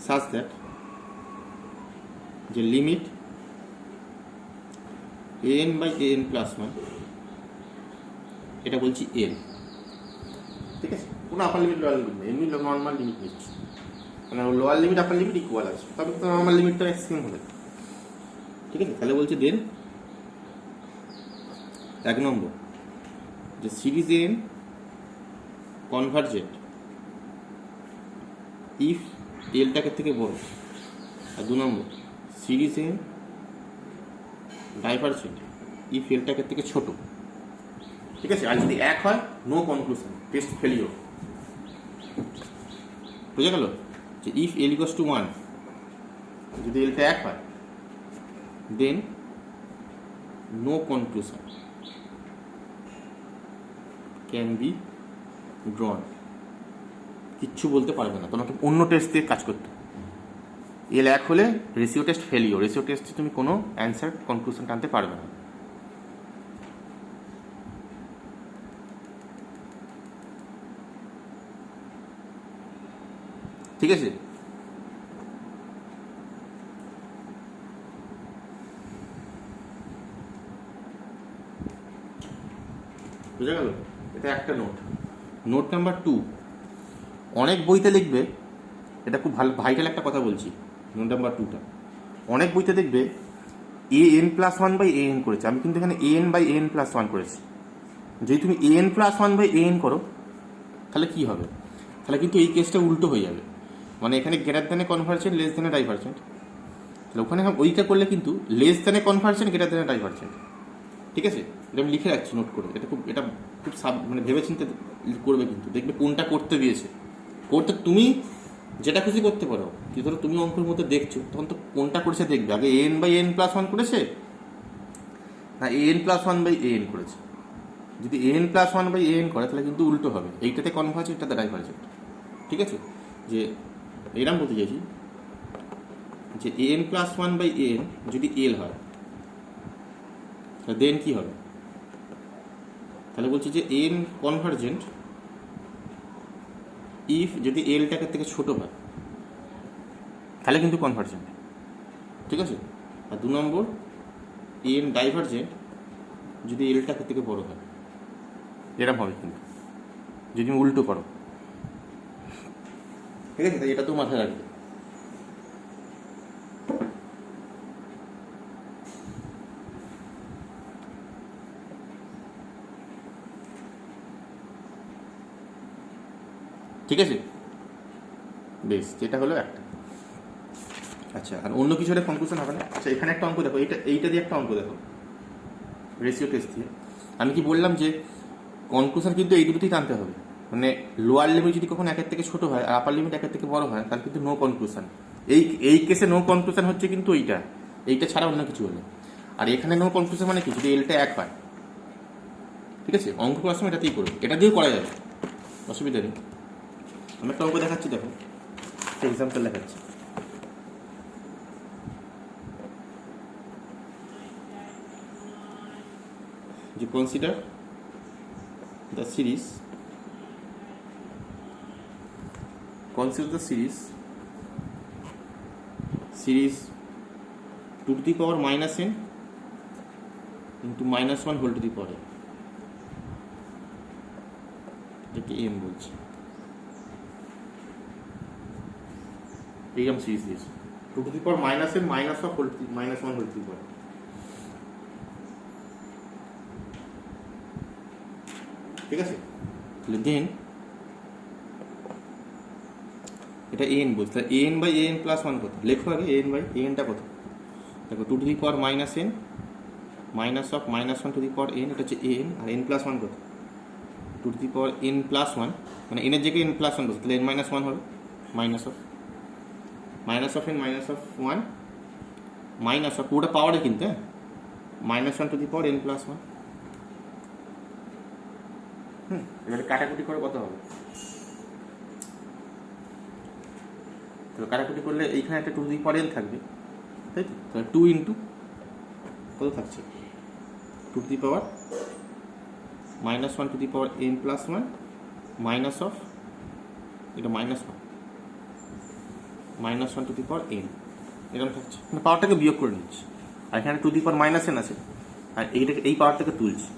[SPEAKER 1] such that the limit an by an plus 1, এটা বলছি n, ঠিক আছে? কোনো আপার লিমিট লোয়ার লিমিট নেই, এমনি নর্মাল লিমিট নিচ্ছি, মানে lower limit upper limit equal আছে, তবে তো নর্মাল লিমিটটা ম্যাক্সিমাম হবে, ঠিক আছে? তাহলে বলছে দেন 1 নম্বর যে সিরিজ এন কনভার্জেন্ট ইফ এলটাকে থেকে বড়, আর 2 নম্বর সিরিজ এন ডাইভারজেন্ট ইফ এলটাকে থেকে ছোট, ঠিক আছে? আর যদি 1 হয় নো কনক্লুশন, টেস্ট ফেলিওর। বুঝে গেল? যে ইফ এল ইকুয়ালস টু 1, যদি এলটা 1 হয় then no conclusion can be drawn. কিচ্ছু বলতে পারবে না, তোমাকে অন্য টেস্ট দিয়ে কাজ করতে। এল 1 হলে রেশিও টেস্ট ফেলিওর, রেশিও টেস্টে তুমি কোনো অ্যান্সার কনক্লুশন টানতে পারবে না, ঠিক আছে? বুঝা গেল? এটা একটা নোট। নোট নাম্বার 2, অনেক বইতে লিখবে, এটা খুব ভালো ভাইটাল একটা কথা বলছি, নোট নাম্বার 2টা অনেক বইতে দেখবে A N plus 1 by A N করেছে, আমি কিন্তু এখানে A N by A N plus 1 করেছি। যদি তুমি A N plus 1 by A N করো তাহলে কি হবে? তাহলে কিন্তু এই কেসটা উল্টো হয়ে যাবে, মানে এখানে গ্রেটার দ্যানে কনভার্জেন্ট লেস দ্যানে ডাইভার্জেন্ট, তাহলে ওখানে ওইটা করলে কিন্তু লেস দ্যানে কনভার্জেন্ট গ্রেটার দ্যানে ডাইভার্জেন্ট, ঠিক আছে? এটা আমি লিখে রাখছি নোট করে, এটা খুব মানে ভেবে চিন্তে করবে, কিন্তু দেখবে কোনটা করতে দিয়েছে। করতে তুমি যেটা খুশি করতে পারো, কি ধরো তুমি অঙ্কের মধ্যে দেখছো, তখন তো কোনটা করেছে দেখবে, আগে এন বাই এন প্লাস 1 করেছে না এন প্লাস 1 বাই এন করেছে। যদি এন প্লাস 1 বাই এন করে তাহলে কিন্তু উল্টো হবে, এইটাতে কনভার্জেন্ট এটাতে ডাইভার্জেন্ট, ঠিক আছে? যে এরকম বলতে চাইছি যে এন প্লাস 1 বাই এন যদি এল হয় তাহলে দেন কি হবে? তাহলে বলছি যে এন কনভার্জেন্ট ইফ যদি এলটাকে থেকে ছোট হয় তাহলে কিন্তু কনভার্জেন্ট, ঠিক আছে? আর 2 নম্বর এন ডাইভার্জেন্ট যদি এলটাকে থেকে বড় হয়, এরকম হবে কিন্তু যদি তুমি উল্টো করো, ঠিক আছে? তাই এটা তো মাথায় রাখবে। ঠিক আছে, বেশ, এটা হলো একটা। আচ্ছা, আর অন্য কিছু একটা কনক্লুশন হবে না? আচ্ছা, এখানে একটা অঙ্ক দেখো, এইটা দিয়ে একটা অঙ্ক দেখো, রেশিও টেস্ট দিয়ে। আমি কি বললাম যে কনক্লুশন কিন্তু এই দুটোতেই টানতে হবে, মানে লোয়ার লিমিট যদি কখন 1 থেকে ছোট হয় আর আপার লিমিট 1 থেকে বড় হয় তাহলে কিন্তু নো কনক্লুশন। এই কেসে নো কনক্লুশন হচ্ছে কিন্তু এইটা ছাড়া অন্য কিছু হলে। আর এখানে নো কনক্লুশন মানে কি? যদি এলটা 1 হয়, ঠিক আছে? অঙ্ক করার সময় এটাতেই করবে, এটা দিয়েও করা যাবে, অসুবিধা নেই। আমি একটা অঙ্ক দেখাচ্ছি, দেখো এক্সাম্পল দেখাচ্ছি। যে consider the series series 2 to the power minus n into minus 1 whole to the power n, যেটা n বলছে এইরকম সিরিজ দিয়েছে 2 to the power minus n minus of whole minus 1 whole to the power, ঠিক আছে। তাহলে দেন এটা N বলছে, তাহলে N by N plus one কত লেখো আগে, এন বাই এনটা কত দেখো, 2 to the power minus n minus of minus 1 to the power n, এটা হচ্ছে এন, আর এন প্লাস ওয়ান কত 2 to the power n plus one, মানে এনের জায়গায় n প্লাস ওয়ান বলছে, তাহলে n মাইনাস ওয়ান হবে minus of n minus of one minus of পুরোটা পাওয়ারে কিন্তু, হ্যাঁ, minus 1 to the power n plus one. এবারে কাটাকুটি করে কত হবে, তো কাটাকুটি করলে এইখানে একটা 2 to the power n থাকবে, তাই তো, তাহলে 2 ইন্টু কত থাকছে 2 to the power minus 1 to the power n plus one minus of এটা minus 1 to the power n, এরকম থাকছে, মানে পাওয়ারটাকে বিয়োগ করে নিচ্ছি, আর এখানে 2 to the power minus n আছে, আর এইটাকে এই পাওয়ারটাকে তুলছি,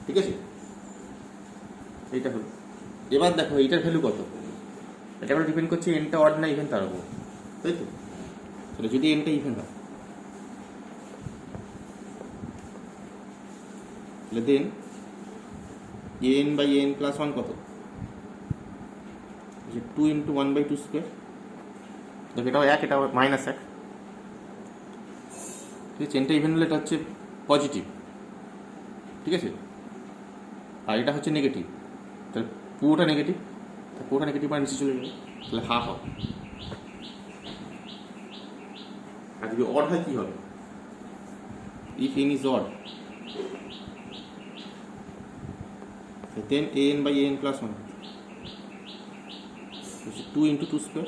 [SPEAKER 1] ঠিক আছে, এইটা হলো। এবার দেখো এইটার ভ্যালু কত, এটা আমরা ডিপেন্ড করছে এনটা অড না ইভেন তার উপর, তাই তো, তাহলে যদি এনটা ইভেন হয় তাহলে then N by N plus one কত, 2 ইন্টু 1/2 স্কোয়ার, দেখো এটাও এক, এটা মাইনাস এক, ঠিক আছে, এনটা ইভেন হলে এটা হচ্ছে পজিটিভ, ঠিক আছে, আর এটা হচ্ছে নেগেটিভ, তাহলে পুরোটা নেগেটিভ, পুরোটা নেগেটিভ মানে নিচে চলে যাবে, তাহলে হাফ হবে। আর যদি অড হয় কি হবে, if N is odd then N by N plus one, 2 into 2 square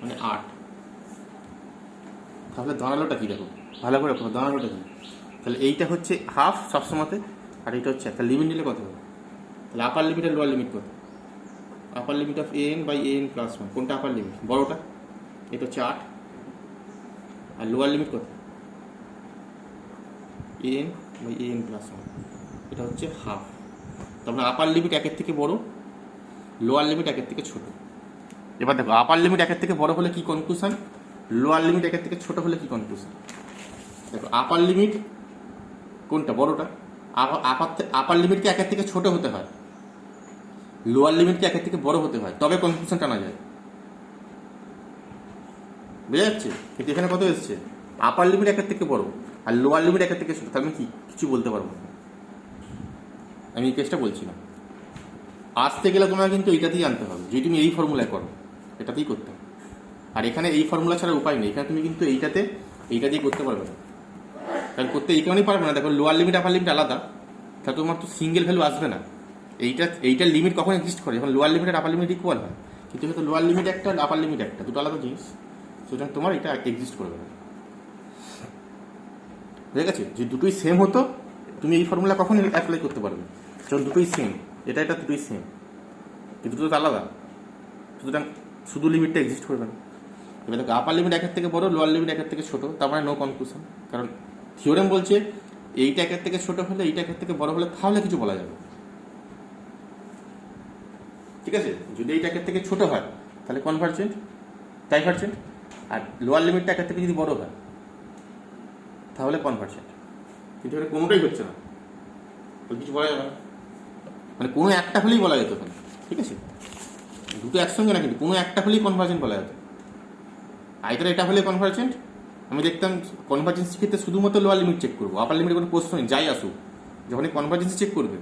[SPEAKER 1] মানে 8, তাহলে দাঁড়ালোটা কি দেখো ভালো করে দেখো, দাঁড়ালোটা কি, তাহলে এইটা হচ্ছে হাফ সবসময়তে, আর এইটা হচ্ছে একটা, লিমিট নিলে কত হবে, তাহলে আপার লিমিট আর লোয়ার লিমিট কত, upper limit of N by N plus one, কোনটা আপার লিমিট বড়টা, এটা হচ্ছে 8, আর লোয়ার লিমিট কত N by N plus one, এটা হচ্ছে হাফ, তারপরে আপার লিমিট একের থেকে বড়, লোয়ার লিমিট একের থেকে ছোট। এবার দেখো আপার লিমিট একের থেকে বড় হলে কি কনক্লুশন, লোয়ার লিমিট একের থেকে ছোট হলে কি কনক্লুশন, দেখো আপার লিমিট কোনটা বড়টা, আপার লিমিটকে একের থেকে ছোট হতে হয়, লোয়ার লিমিটকে একের থেকে বড় হতে হয়, তবে কনক্লুশন টানা যায়, বুঝা যাচ্ছে। কিন্তু এখানে কত এসছে, আপার লিমিট একের থেকে বড় আর লোয়ার লিমিট একের থেকে ছোট, আমি কি কিছু বলতে পারবো না, আমি এই কেসটা বলছি না। আসতে গেলে তোমার কিন্তু এইটাতেই আনতে হবে, যদি তুমি এই ফর্মুলায় করো এটাতেই করতে হবে, আর এখানে এই ফর্মুলা ছাড়া উপায় নেই, এখানে তুমি কিন্তু এইটা দিয়ে করতে পারবে না, কারণ করতে এই কারণেই পারবে না, দেখো লোয়ার লিমিট আপার লিমিট আলাদা, তাহলে তোমার তো সিঙ্গেল ভ্যালু আসবে না, এইটার লিমিট কখন এক্সিস্ট করে, যখন লোয়ার লিমিট আর আপার লিমিট ইকুয়াল হয়, কিন্তু হয়তো লোয়ার লিমিট একটা আর আপার লিমিট একটা, দুটো আলাদা জিনিস, সুতরাং তোমার এটা এক্সিস্ট করবে না, ঠিক আছে। যে দুটোই সেম হতো তুমি এই ফর্মুলা কখন অ্যাপ্লাই করতে পারবে, যখন দুটোই সেম, এটা দুটোই সেম, কিন্তু দুটো আলাদা, সুতরাং শুধু লিমিটটা এক্সিস্ট করবে না। এবার দেখো আপার লিমিট একের থেকে বড়, লোয়ার লিমিট একের থেকে ছোট, তার মানে নো কনক্লুশন, কারণ থিওরেম বলছে এইটা একের থেকে ছোট হলে এইটা একের থেকে বড় হলে তাহলে কিছু বলা যাবে, ঠিক আছে। যদি এইটা একের থেকে ছোট হয় তাহলে কনভার্জেন্ট, ডাইভার্জেন্ট, আর লোয়ার লিমিটটা একের থেকে যদি বড় হয় তাহলে কনভার্জেন্ট, কিন্তু এটা কোনোটাই হচ্ছে না, কিছু বলা যাবে না, মানে কোনো একটা হলেই বলা যেত, ঠিক আছে, দুটো একসঙ্গে না, কিন্তু কোনো একটা হলেই কনভার্জেন্ট বলা যেত, আইদার এটা হলে কনভার্জেন্ট, আমি দেখতাম কনভার্জেন্সি ক্ষেত্রে শুধুমাত্র লোয়ার লিমিট চেক করবো, আপার লিমিটের কোনো প্রশ্ন নেই, যাই আসুক, যখনই কনভার্জেন্সি চেক করবে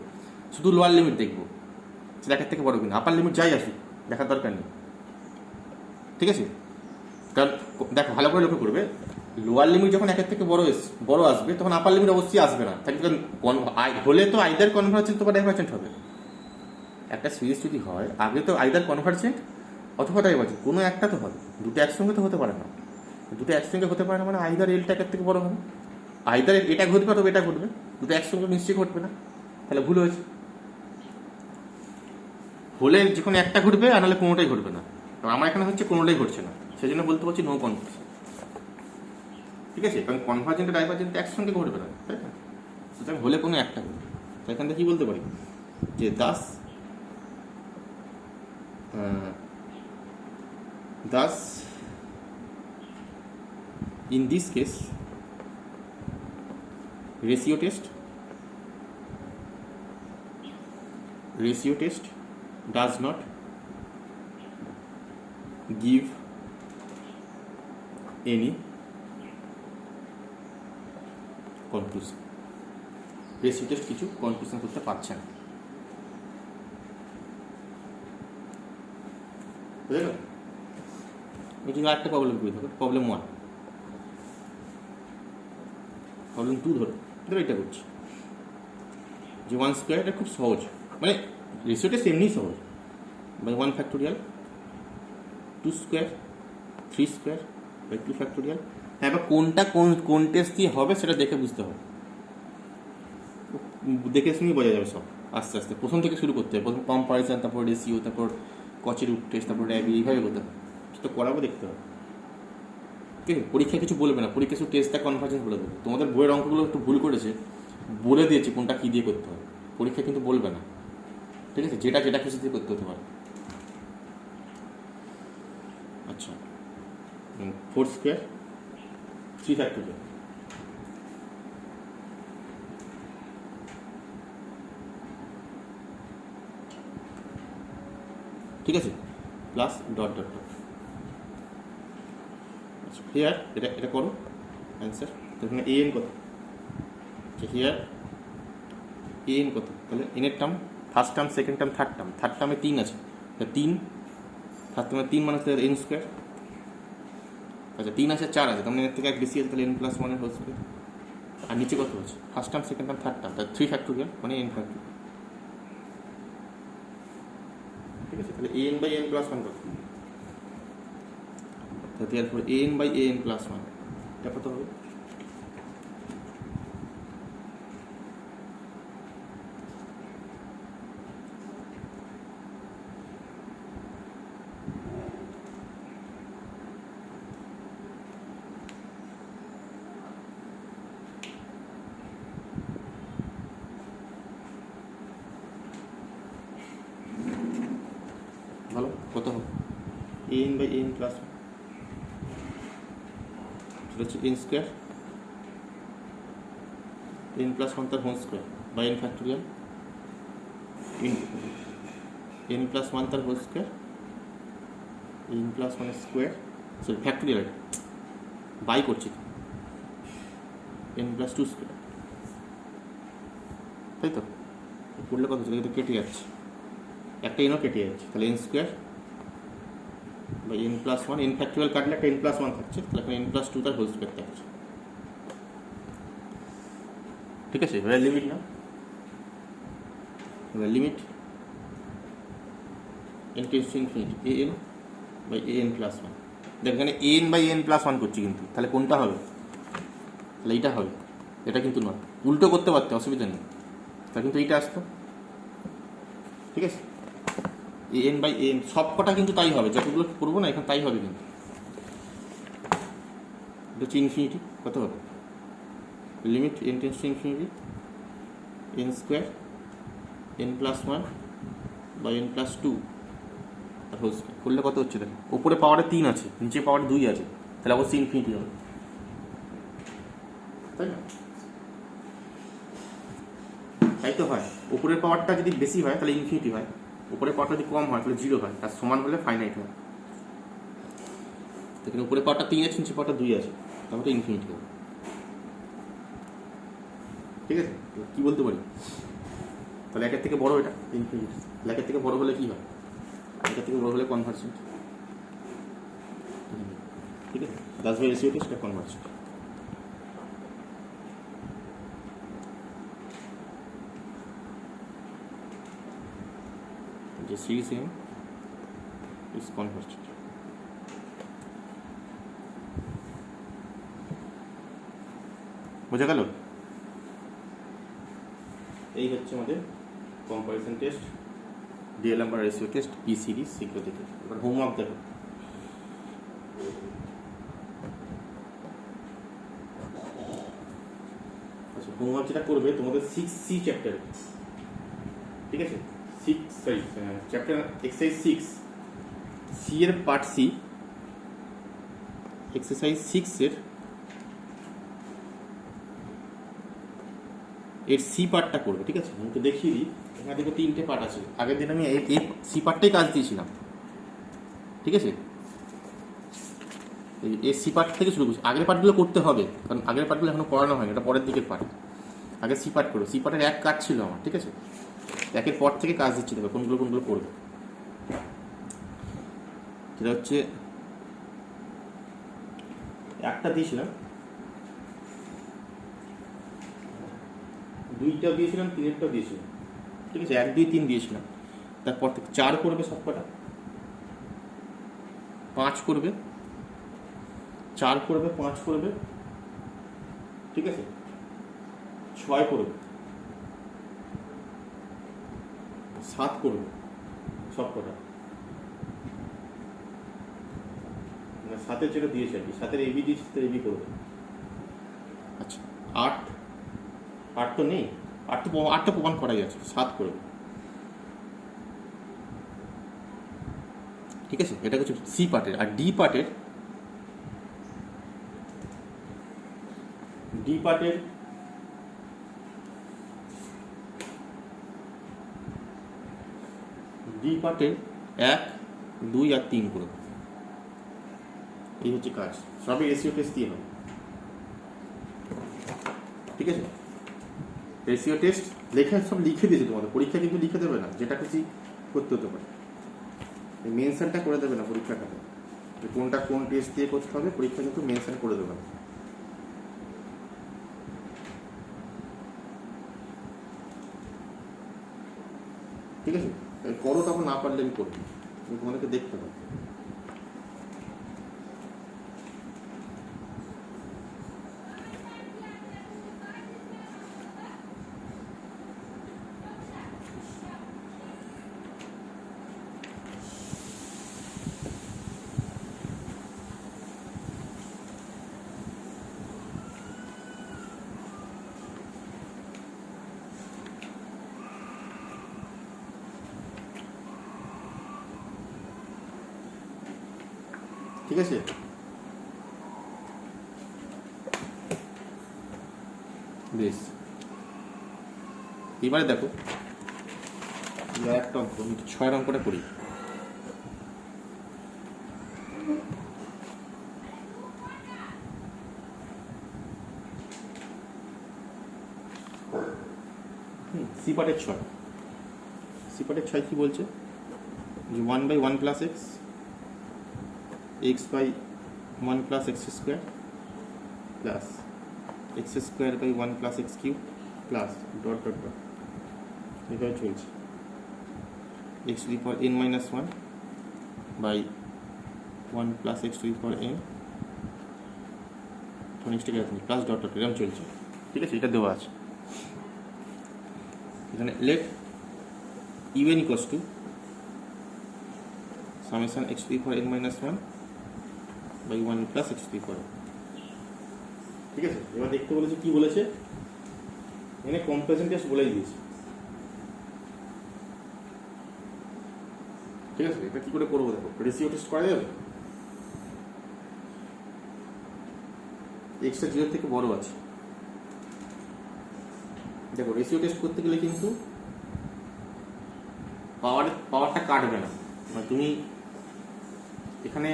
[SPEAKER 1] শুধু লোয়ার লিমিট দেখবো, সেটা একের থেকে বড় কিনা, আপার লিমিট যাই আসুক দেখার দরকার নেই, ঠিক আছে। কারণ দেখো ভালো করে লক্ষ্য করবে, লোয়ার লিমিট যখন একের থেকে বড় আসবে তখন আপার লিমিট অবশ্যই আসবে না, হলে তো আইদার কনভার্জেন্ট অথবা ডাইভার্জেন্ট হবে, একটা সিরিজ যদি হয় আগে তো আইদার কনভার্জেন্ট অথবা ডাইভার্জেন্ট, কোনো একটা তো হবে, দুটো একসঙ্গে তো হতে পারে না, দুটো একসঙ্গে হতে পারে না, মানে আইদার এলটা একের থেকে বড় হবে আইদার এটা ঘটবে অথবা এটা ঘটবে, দুটো একসঙ্গে নিশ্চয়ই ঘটবে না, তাহলে ভুল হয়েছে। হলে যখন একটা ঘটবে আর নাহলে কোনোটাই ঘটবে না। আমার এখানে হচ্ছে কোনোটাই ঘটছে না, সেই জন্য বলতে পারছি নো কনফার্স। ঠিক আছে, কারণ কনভার্জেন্ট ডাইভার্জেন্ট একসঙ্গে ঘটবে না, তাই না? সুতরাং হলে কোনো একটা ঘটবে। তো এখান থেকে কী বলতে পারি যে Das in this case ratio test does not give any conclusion. Ratio test কিছু কনক্লুশন করতে পারছে না, বুঝলে? এটি আরেকটা প্রবলেম করে থাকো, প্রবলেম 1, প্রবলেম 2 ধরো এটা করছি যে 1 স্কোয়ার, এটা খুব সহজ, মানে রেশিও টেস্ট এমনি সহজ, by 1 factorial, 2 square, 3 square by 2 factorial. হ্যাঁ, এবার কোনটা কোন টেস্ট দিয়ে হবে সেটা দেখে বুঝতে হবে, দেখে শুনেই বোঝা যাবে সব আস্তে আস্তে। প্রথম থেকে শুরু করতে হবে, প্রথম কম্পারিজন, তারপর রেশিও, তারপর কচের রুট টেস্ট, তারপর র্যাবি, এইভাবে করতে হবে। সেটা করাবো, দেখতে হবে। ঠিক আছে, পরীক্ষায় কিছু বলবে না, পরীক্ষা শুধু টেস্টটা কনভার্জেন্স বলে দেবে। তোমাদের বইয়ের অঙ্কগুলো একটু ভুল করেছে, বলে দিয়েছি কোনটা কী দিয়ে করতে হবে, পরীক্ষা কিন্তু বলবে না। ঠিক আছে, যেটা খুশি দিয়ে করতে হতে পারে। আচ্ছা, 4 স্কোয়ার 3 ফ্যাক্টোরিয়াল, ঠিক আছে, প্লাস ডট ডট ডট। আচ্ছা, হিয়ার এটা করো অ্যান্সার। তো এখানে এ এন কত? আচ্ছা, হিয়ার এ এন কত? তাহলে এনের term, first term, second term, third টার্মে 3 আছে, 3, থার্ড টার্মে 3 মানে এন স্কোয়ার। আচ্ছা, 3 আছে, 4 আছে, তার মানে এর থেকে এক বেশি আছে, তাহলে n প্লাস 1 হোল স্কোয়ার। আর নিচে কত আছে? First term, second term, third term, তাহলে 3 ফ্যাক্টোরিয়াল মানে n ফ্যাক্টোরিয়াল। ঠিক আছে, তাহলে an বাই n প্লাস 1 কত? তাহলে এরপর an বাই an প্লাস 1 এটা কত হবে? ভালো, কত হবে? an বাই an প্লাস 1 সেটা হচ্ছে n স্কোয়ার, n প্লাস 1 তার whole square by n factorial, n plus 1 তার whole square, n plus 1 square, sorry factorial, by করছি তো, n প্লাস 2 স্কোয়ার, তাই তো? পড়লে কত হচ্ছে? কেটে যাচ্ছে, একটা এনও কেটে যাচ্ছে, তাহলে n square by n plus 1, n factorial কাটলে একটা n প্লাস 1 থাকছে, তাহলে এখন n প্লাস 2 তার হোল স্কোয়ার থাকছে। ঠিক আছে, এবার লিমিট না, এবার limit n tends to infinity an by an plus 1। দেখ, এখানে an বাই n প্লাস 1 করছি, কিন্তু তাহলে কোনটা হবে? তাহলে এইটা হবে, এটা কিন্তু নয়। উল্টো করতে পারতে, অসুবিধা নেই, তা কিন্তু এইটা আসতো। ঠিক আছে, an বাই an সব কটা কিন্তু তাই হবে, যতগুলো করবো না এখন তাই হবে। কিন্তু এটা হচ্ছে ইনফিনিটি, কত হবে? Limit n tends to infinity n square n plus 1 by n plus 2 আর হোল স্কোয়ার করলে কত হচ্ছে? দেখো, ওপরে পাওয়ারে 3 আছে, নিচে পাওয়ারে 2 আছে, তাহলে অবশ্যই ইনফিনিটি হবে, তাই না? তাই তো হয়, উপরের পাওয়ারটা যদি বেশি হয় তাহলে ইনফিনিটি হয়, উপরের পাওয়ারটা যদি কম হয় তাহলে 0 হয়, আর সমান হলে ফাইনাইট হয়। দেখুন, উপরের পাওয়ারটা 3 আছে, নিচে পাওয়ারটা 2 আছে, তাহলে ইনফিনিটি হবে। ঠিক আছে, কি বলতে পারি? তাহলে একের থেকে বড় এটা ইনফিনিটি, তাহলে একের থেকে বড় হলে কি হয়? একের থেকে বড় হলে কনভার্জেন্ট। ঠিক আছে, দাস বাই রেশিও টেস্ট, এটা convergent. The series M is convergent. বোঝা গেল? এই হচ্ছে আমাদের comparison test, DL number ratio test, P series, সেগুলো দেখে। এবার হোমওয়ার্ক দেখো। আচ্ছা, হোমওয়ার্ক যেটা করবে তোমাদের 6C চ্যাপ্টার, ঠিক আছে, চ্যাপ্টার এক্সারসাইজ 6C এর পার্ট সি, এক্সারসাইজ 6 এর সি পার্টটা করবে, ঠিক আছে? আমি তো দেখিয়ে দিই, এখানে দেখো 3টে পার্ট আছে। আগের দিন আমি এই সি পার্টটাই কাজ দিয়েছিলাম, ঠিক আছে? এই সি পার্ট থেকে শুরু করছি। আগের পার্টগুলো করতে হবে, কারণ আগের পার্টগুলো এখনো করানো হয়নি, এটা পরের দিকের পার্ট। আগে সি পার্ট করো। সি পার্টের এক কাজ ছিল আমার, ঠিক আছে? একের পর থেকে কাজ দিচ্ছি, দেখো কোনগুলো কোনগুলো করবে। সেটা হচ্ছে একটা দিয়েছিলাম, 2টাও দিয়েছিলাম, 3টাও দিয়েছিলাম, ঠিক আছে? 1, 2, 3 দিয়েছিলাম। তারপর থেকে 4 করবে সবকটা, 5 করবে, 4 করবে, 5 করবে, ঠিক আছে? 6 করবে, 7 করবে সবকটা, মানে 7-এর যেটা দিয়েছে আর কি, 7-এর এবি দিয়েছে, 7-এর এবি করবে। আচ্ছা, 8 তো নেই, 8 তো প্রমাণ করাই আছে, 7 করবে, ঠিক আছে? এটা হচ্ছে সি পার্টের। আর ডি পার্টের এক, 2 আর 3 করবে। এই হচ্ছে কাজ, সবই রেশিও টেস্ট দিয়ে হবে, ঠিক আছে? রেশিও টেস্ট লেখা সব লিখে দিয়েছে তোমাদের, পরীক্ষা কিন্তু লিখে দেবে না, যেটা খুশি করতে হতে পারে। মেনশনটা করে দেবে না পরীক্ষাটাতে, কোনটা কোন টেস্ট দিয়ে করতে হবে, পরীক্ষা কিন্তু মেনশন করে দেবে না, ঠিক আছে? করো, তখন না পারলে আমি করবো, তোমাদেরকে দেখতে হবে। ঠিক আছে? বেশ, এবারে দেখো একটা অঙ্ক, আমি 6 অঙ্কটা করি। সি পার্টের 6, সি পার্টের 6 কি বলছে? যে 1/1 plus x, x/1 plus x square plus x square by 1 plus x cube plus dot dot dot, এভাবে চলছে। x to the power n minus 1 by 1 plus x to the power n, নেক্সটটাকে আছে plus dot dot, এরকম চলছে, ঠিক আছে? এটা দেওয়া আছে এখানে। Let UN equals to summation X to the power n minus 1 by 1 plus x to the power, ঠিক আছে? এবার দেখতে বলেছে, কি বলেছে এখানে? কম্পারিজন টেস্ট বলেই দিয়েছে, ঠিক আছে? এটা কি করে করবো দেখো, রেশিও টেস্ট করা যাবে। এক্সটা 0 থেকে বড় আছে, দেখো রেশিও টেস্ট করতে গেলে কিন্তু পাওয়ারটা কাটবে না, মানে তুমি এখানে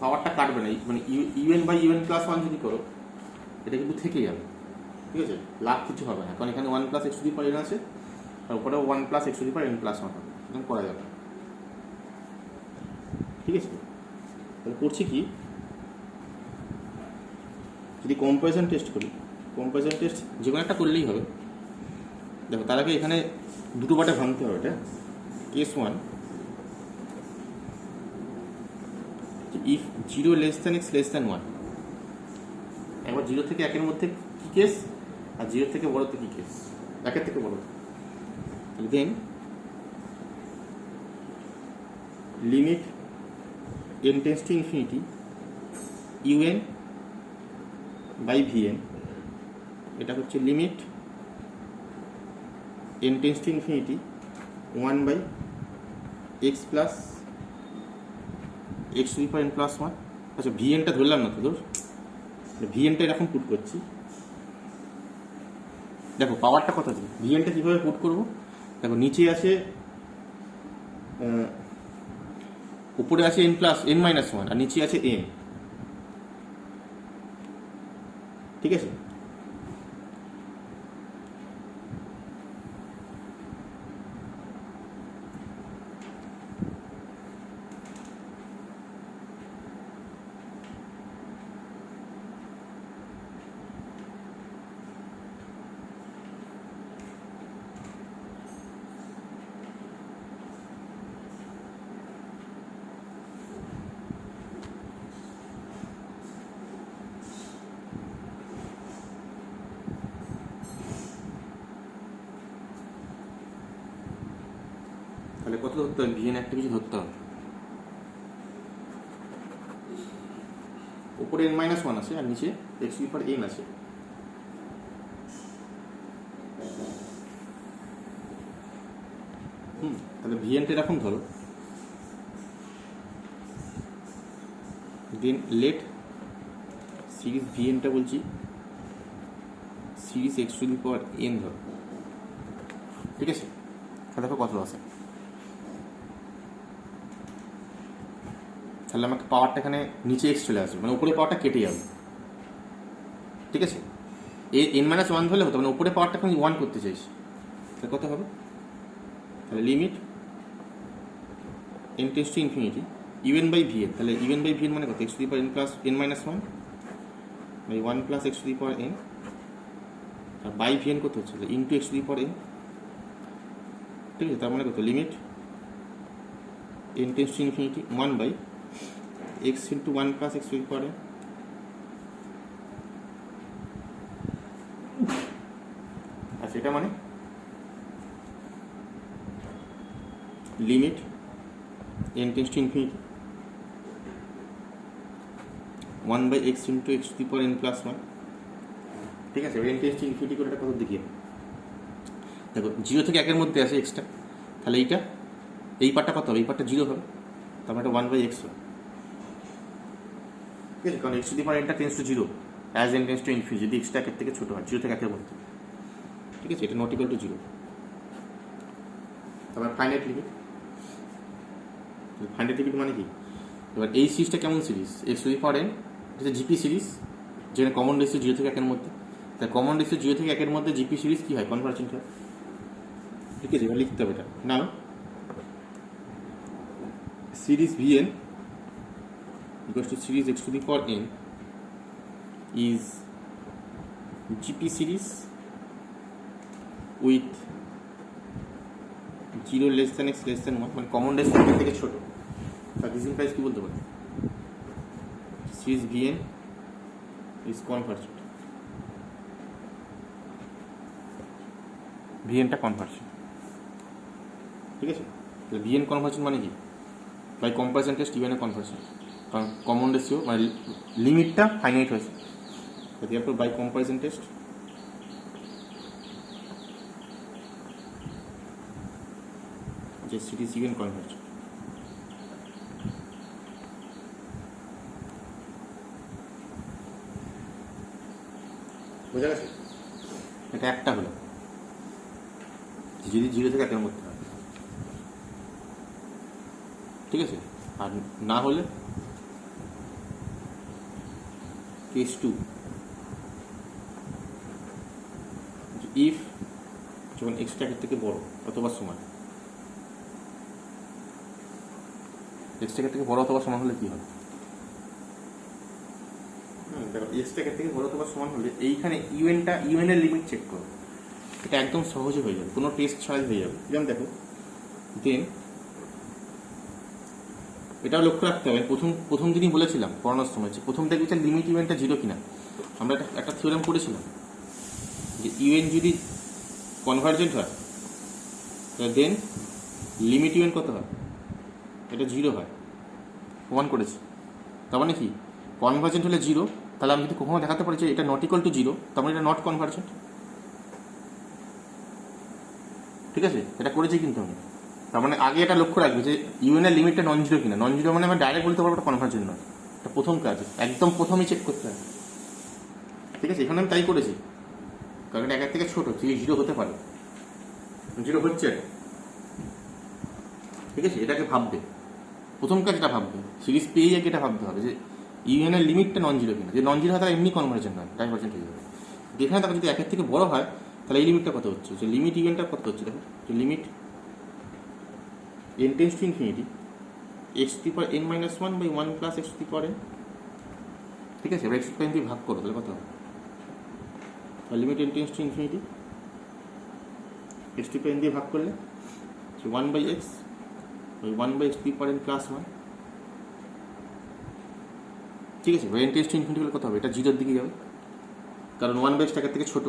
[SPEAKER 1] পাওয়ারটা কাটবে না, মানে ইউএন বাই ইউএন প্লাস 1 যদি করো, এটা কিন্তু থেকে যাবে, ঠিক আছে? লাভ কিছু হবে না, কারণ এখানে 1 plus x to the power n আছে, আর উপরে 1 plus x to the power n plus 1 হবে, এরকম করা যাবে, ঠিক আছে? তাহলে করছি কি, যদি কম্পারিজন টেস্ট করি, কম্পারিজন টেস্ট যে কোনো একটা করলেই হবে। দেখো তার আগে এখানে দুটো পার্টে ভাঙতে হবে। এটা case 1, if 0 less than x less than 1, একবার 0 থেকে 1-এর মধ্যে কী কেস, আর 0 থেকে বড়তে কী কেস, 1-এর থেকে বড়। Then limit n tends to infinity un by vn, এটা হচ্ছে limit n tends to infinity 1 by X plus x to the power n plus 1। আচ্ছা ভিএনটা ধরলাম না তো দোষ, ভিএনটা এরকম পুট করছি। দেখো পাওয়ারটা কত দিই, ভিএনটা কীভাবে পুট করবো, দেখো নিচে আছে উপরে আছে n প্লাস n মাইনাস 1 আর নিচে আছে n, ঠিক আছে। তাহলে কত ধরতে হবে, ভিএন একটা কিছু ধরতে হবে। উপরে n মাইনাস 1 আছে আর নিচে x to the power n আছে। তাহলে ভিএনটা এরকম ধরো, দেন লেট সিরিজ ভিএনটা বলছি series x to the power n ধরো, ঠিক আছে। তাহলে দেখো কত আছে, তাহলে আমাকে পাওয়ারটা এখানে নিচে এক্স চলে আসবে, মানে উপরে পাওয়ারটা কেটে যাবে, ঠিক আছে। n মাইনাস 1 ধরলে হতো, মানে উপরে পাওয়ারটা এখন 1 করতে চাইছি, তাহলে কত হবে, তাহলে limit n tends to infinity un by vn, তাহলে un বাই vn মানে কত, x to the power n plus n minus 1 by 1 plus x to the power n, আর বাই vn কত হচ্ছে into x to the power n, ঠিক আছে। তার মানে কত, limit n tends to infinity 1 by x into 1 plus x to the power n, আচ্ছা এটা মানে limit n tends to infinity 1 by x into x to the power n plus 1, ঠিক আছে। n টেন্ডস টু ইনফিনিটি করে এটা কত দেখিয়ে, দেখো 0 থেকে 1-এর মধ্যে আছে এক্সটা, তাহলে এইটা এই পার্টটা কত হবে, এই পার্টটা 0 হবে, তারপরে এটা 1 বাই x হবে, ঠিক আছে। কারণ এক্স টু দি পাওয়ার nটা tends to 0 as n tends to infinity, যদি এক্সটা 1-এর থেকে ছোটো হয়, 0 থেকে 1-এর মধ্যে, ঠিক আছে। এটা নট ইকুয়াল টু 0। তারপর ফাইনাইট লিমিট, ফাইনাইট লিমিট মানে কি, এবার এই সিরিজটা কেমন series, x to the power n, এটা জিপি সিরিজ, যেখানে কমন রেশিও 0 থেকে 1-এর মধ্যে, তাই কমন রেশিও 0 থেকে 1-এর মধ্যে জিপি সিরিজ কী হয়, কনভার্জেন্ট হয়, ঠিক আছে। এবার লিখতে হবে এটা না, series VN equals to series x to the power n is GP series with 0 less than x less than 1, মানে কমন রেশিও এর থেকে ছোট, তার দিস ইমপ্লাইজ কি বলতে পারি, সিরিজ ভিএন ইজ কনভার্জেন্ট, ভিএনটা কনভার্জেন্ট, ঠিক আছে। তাহলে ভিএন কনভার্জেন্ট মানে কি, by comparison test even convergent, কারণ কমন রেশিও মানে লিমিটটা ফাইনাইট হয়েছে, এরপর বাই কম্পারিজন টেস্ট যে সিরিজ ইভেন কনভার্জেন্ট, বোঝা গেছে। এটা একটা হলো যদি 0 থেকে 1-এর মধ্যে হয়, ঠিক আছে। আর না হলে কেস 2, ইফ যখন এক্সটা 1-এর থেকে বড় অথবা সমান, এক্সটা 1-এর থেকে বড় অথবা সমান হলে কি হবে, দেখো এক্সটা 1-এর থেকে বড় অথবা সমান হলে এইখানে ইউএন এর লিমিট চেক করো, এটা একদম সহজে হয়ে যাবে, কোনো টেস্ট ছাড়াই হয়ে যাবে। যেমন দেখো, দেন এটাও লক্ষ্য রাখতে হবে, প্রথম দিনই বলেছিলাম পড়ানোর সময় যে প্রথম দেখবি লিমিট ইভেন্টটা 0 কিনা, আমরা একটা থিওরেম পড়েছিলাম যে ইউএন যদি কনভার্জেন্ট হয় দেন লিমিট ইউএন কত হয়, এটা 0 হয়, প্রমাণ করেছি। তার মানে কি কনভার্জেন্ট হলে 0, তাহলে আমি যদি কখনো দেখাতে পারি যে এটা নট ইকুয়াল টু 0, তার মানে এটা নট কনভার্জেন্ট। ঠিক আছে, এটা করেছি কিন্তু আমি। তার মানে আগে এটা লক্ষ্য রাখবে যে ইউএন এর লিমিটটা নন জিরো কিনা। নন জিরো মানে আমরা ডাইরেক্ট বলতে পারবো এটা কনভার্জেন্ট নয়। এটা প্রথম কাজ, একদম প্রথমেই চেক করতে হবে। ঠিক আছে, এখানে আমি তাই করেছি, কারণ এটা 1 থেকে ছোট, 0 হতে পারে, 0 হচ্ছে এটা। ঠিক আছে, এটাকে ভাববে, প্রথম কাজ এটা ভাববে, সিরিজ পেয়ে গিয়ে এটা ভাবতে হবে যে ইউএন এর লিমিটটা নন জিরো কিনা। যে নন জিরো হয় তাহলে এমনি কনভার্জেন্ট হয়, ডাইভার্জেন্ট হয়ে যাবে। এখানে তাকে যদি 1 থেকে বড় হয় তাহলে এই লিমিটটা কত হচ্ছে, যে লিমিট ইউএনটা কত হচ্ছে, দেখো যে limit n tends to infinity x to the power n minus 1 by 1 plus x to the power n। ঠিক আছে, এবার x to the power n দিয়ে ভাগ করো, তাহলে কত হবে, limit n tends to infinity x to the power n দিয়ে ভাগ করলে 1 by x by 1 by x to the power n plus 1। ঠিক আছে, n টেন্ডস টু ইনফিনিটি হলে কত হবে, এটা 0 এর দিকে যাবে, কারণ 1 বাই x টাকের থেকে ছোট।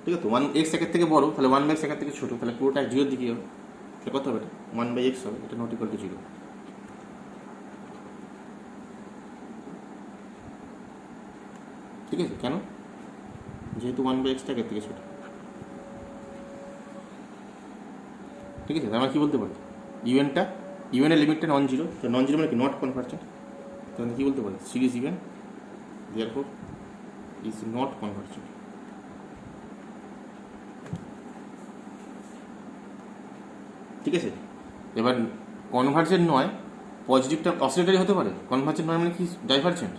[SPEAKER 1] ঠিক আছে, 1x একের থেকে বড়, তাহলে 1 বাই x একের থেকে ছোট, তাহলে পুরোটা 0 এর দিকে যাবে। তাহলে কত হবে, এটা 1 বাই x হবে, এটা নট ইকুয়াল টু 0। ঠিক আছে, কেন, যেহেতু 1 বাই x টাকের থেকে ছোট। ঠিক আছে, আমরা কি বলতে পারি, ইউএন এর লিমিটটা নন জিরো, তো নন জিরো মানে কি নট কনভার্জেন্ট। তাহলে কি বলতে পারি, series even therefore is not convergent। ঠিক আছে, এবার কনভার্জেন্ট নয়, পজিটিভটা অসিলেটরি হতে পারে। কনভার্জেন্ট নয় মানে কি ডাইভার্জেন্ট।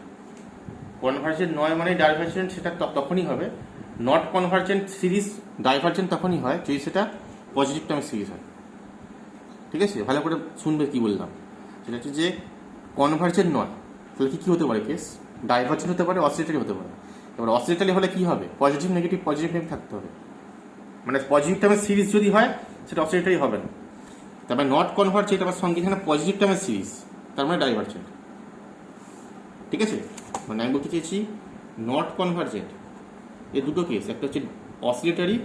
[SPEAKER 1] কনভার্জেন্ট নয় মানে ডাইভার্জেন্ট, সেটা তখনই হবে। নট কনভার্জেন্ট সিরিজ ডাইভার্জেন্ট তখনই হয় যদি সেটা পজিটিভ টার্মের সিরিজ হয়। ঠিক আছে, ভালো করে শুনবে কি বললাম, সেটা হচ্ছে যে কনভার্জেন্ট নয়, তাহলে কি হতে পারে কেস, ডাইভার্জেন্ট হতে পারে, অসিলেটরি হতে পারে। এবার অসিলেটরি হলে কি হবে, পজিটিভ নেগেটিভ থাকতে হবে, মানে পজিটিভ টার্মের সিরিজ যদি হয় সেটা অসিলেটরি হবে না। তারপরে নট কনভার্জেন্ট আবার সঙ্গে এখানে পজিটিভ টার্মের সিরিজ, তার মানে ডাইভার্জেন্ট। ঠিক আছে, মানে আমি বলতে চেয়েছি নট কনভার্জেন্ট এই দুটো কেস, একটা হচ্ছে অসিলেটরি,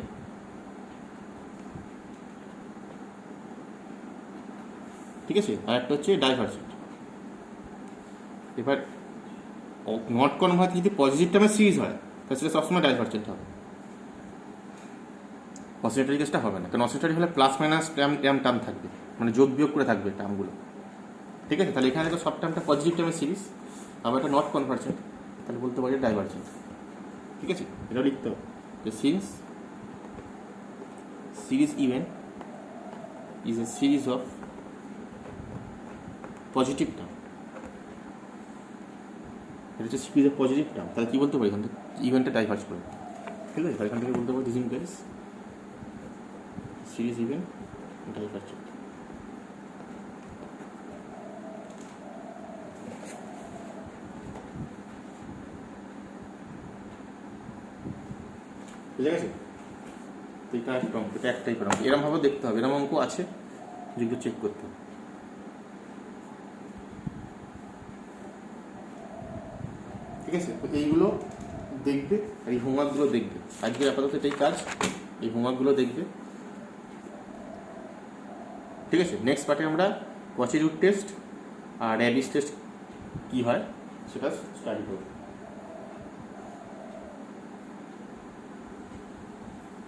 [SPEAKER 1] ঠিক আছে, আর একটা হচ্ছে ডাইভার্জেন্ট। এবার নট কনভার্জেন্ট যদি পজিটিভ টার্মের সিরিজ হয় তাহলে সেটা সবসময় ডাইভার্জেন্ট হবে, অসিলেটরি কেসটা হবে না। কারণ অসিলেটরি হলে প্লাস মাইনাস টার্ম থাকবে, মানে যোগ বিয়োগ করে থাকবে টার্মগুলো। ঠিক আছে, তাহলে এখানে তো সব টার্মটা পজিটিভ টার্মের সিরিজ, আবার এটা নট কনভার্জেন্ট, তাহলে বলতে পারি ডাইভার্জেন্ট। ঠিক আছে, এটা লিখতে হবে যে since series even is a series of positive term, এটা হচ্ছে সিরিজ অফ পজিটিভ টার্ম, তাহলে কি বলতে পারি এখান থেকে ইভেন্টটা ডাইভার্জ করবে। ঠিক আছে, তাহলে এখান থেকে বলতে পারি this implies series event divergent. বুঝে গেছে, তো এটা একটাই অঙ্ক, এরকম ভাবে দেখতে হবে, এরকম অঙ্ক আছে যেগুলো চেক করতে হবে। ঠিক আছে, তো এইগুলো দেখবে আর এই হোমওয়ার্কগুলো দেখবে। আজকের আপাতত এটাই কাজ, এই হোমওয়ার্কগুলো দেখবে। ঠিক আছে, নেক্সট পার্টে আমরা কচি রুট টেস্ট আর অ্যাবিস টেস্ট কী হয় সেটা স্টাডি করব।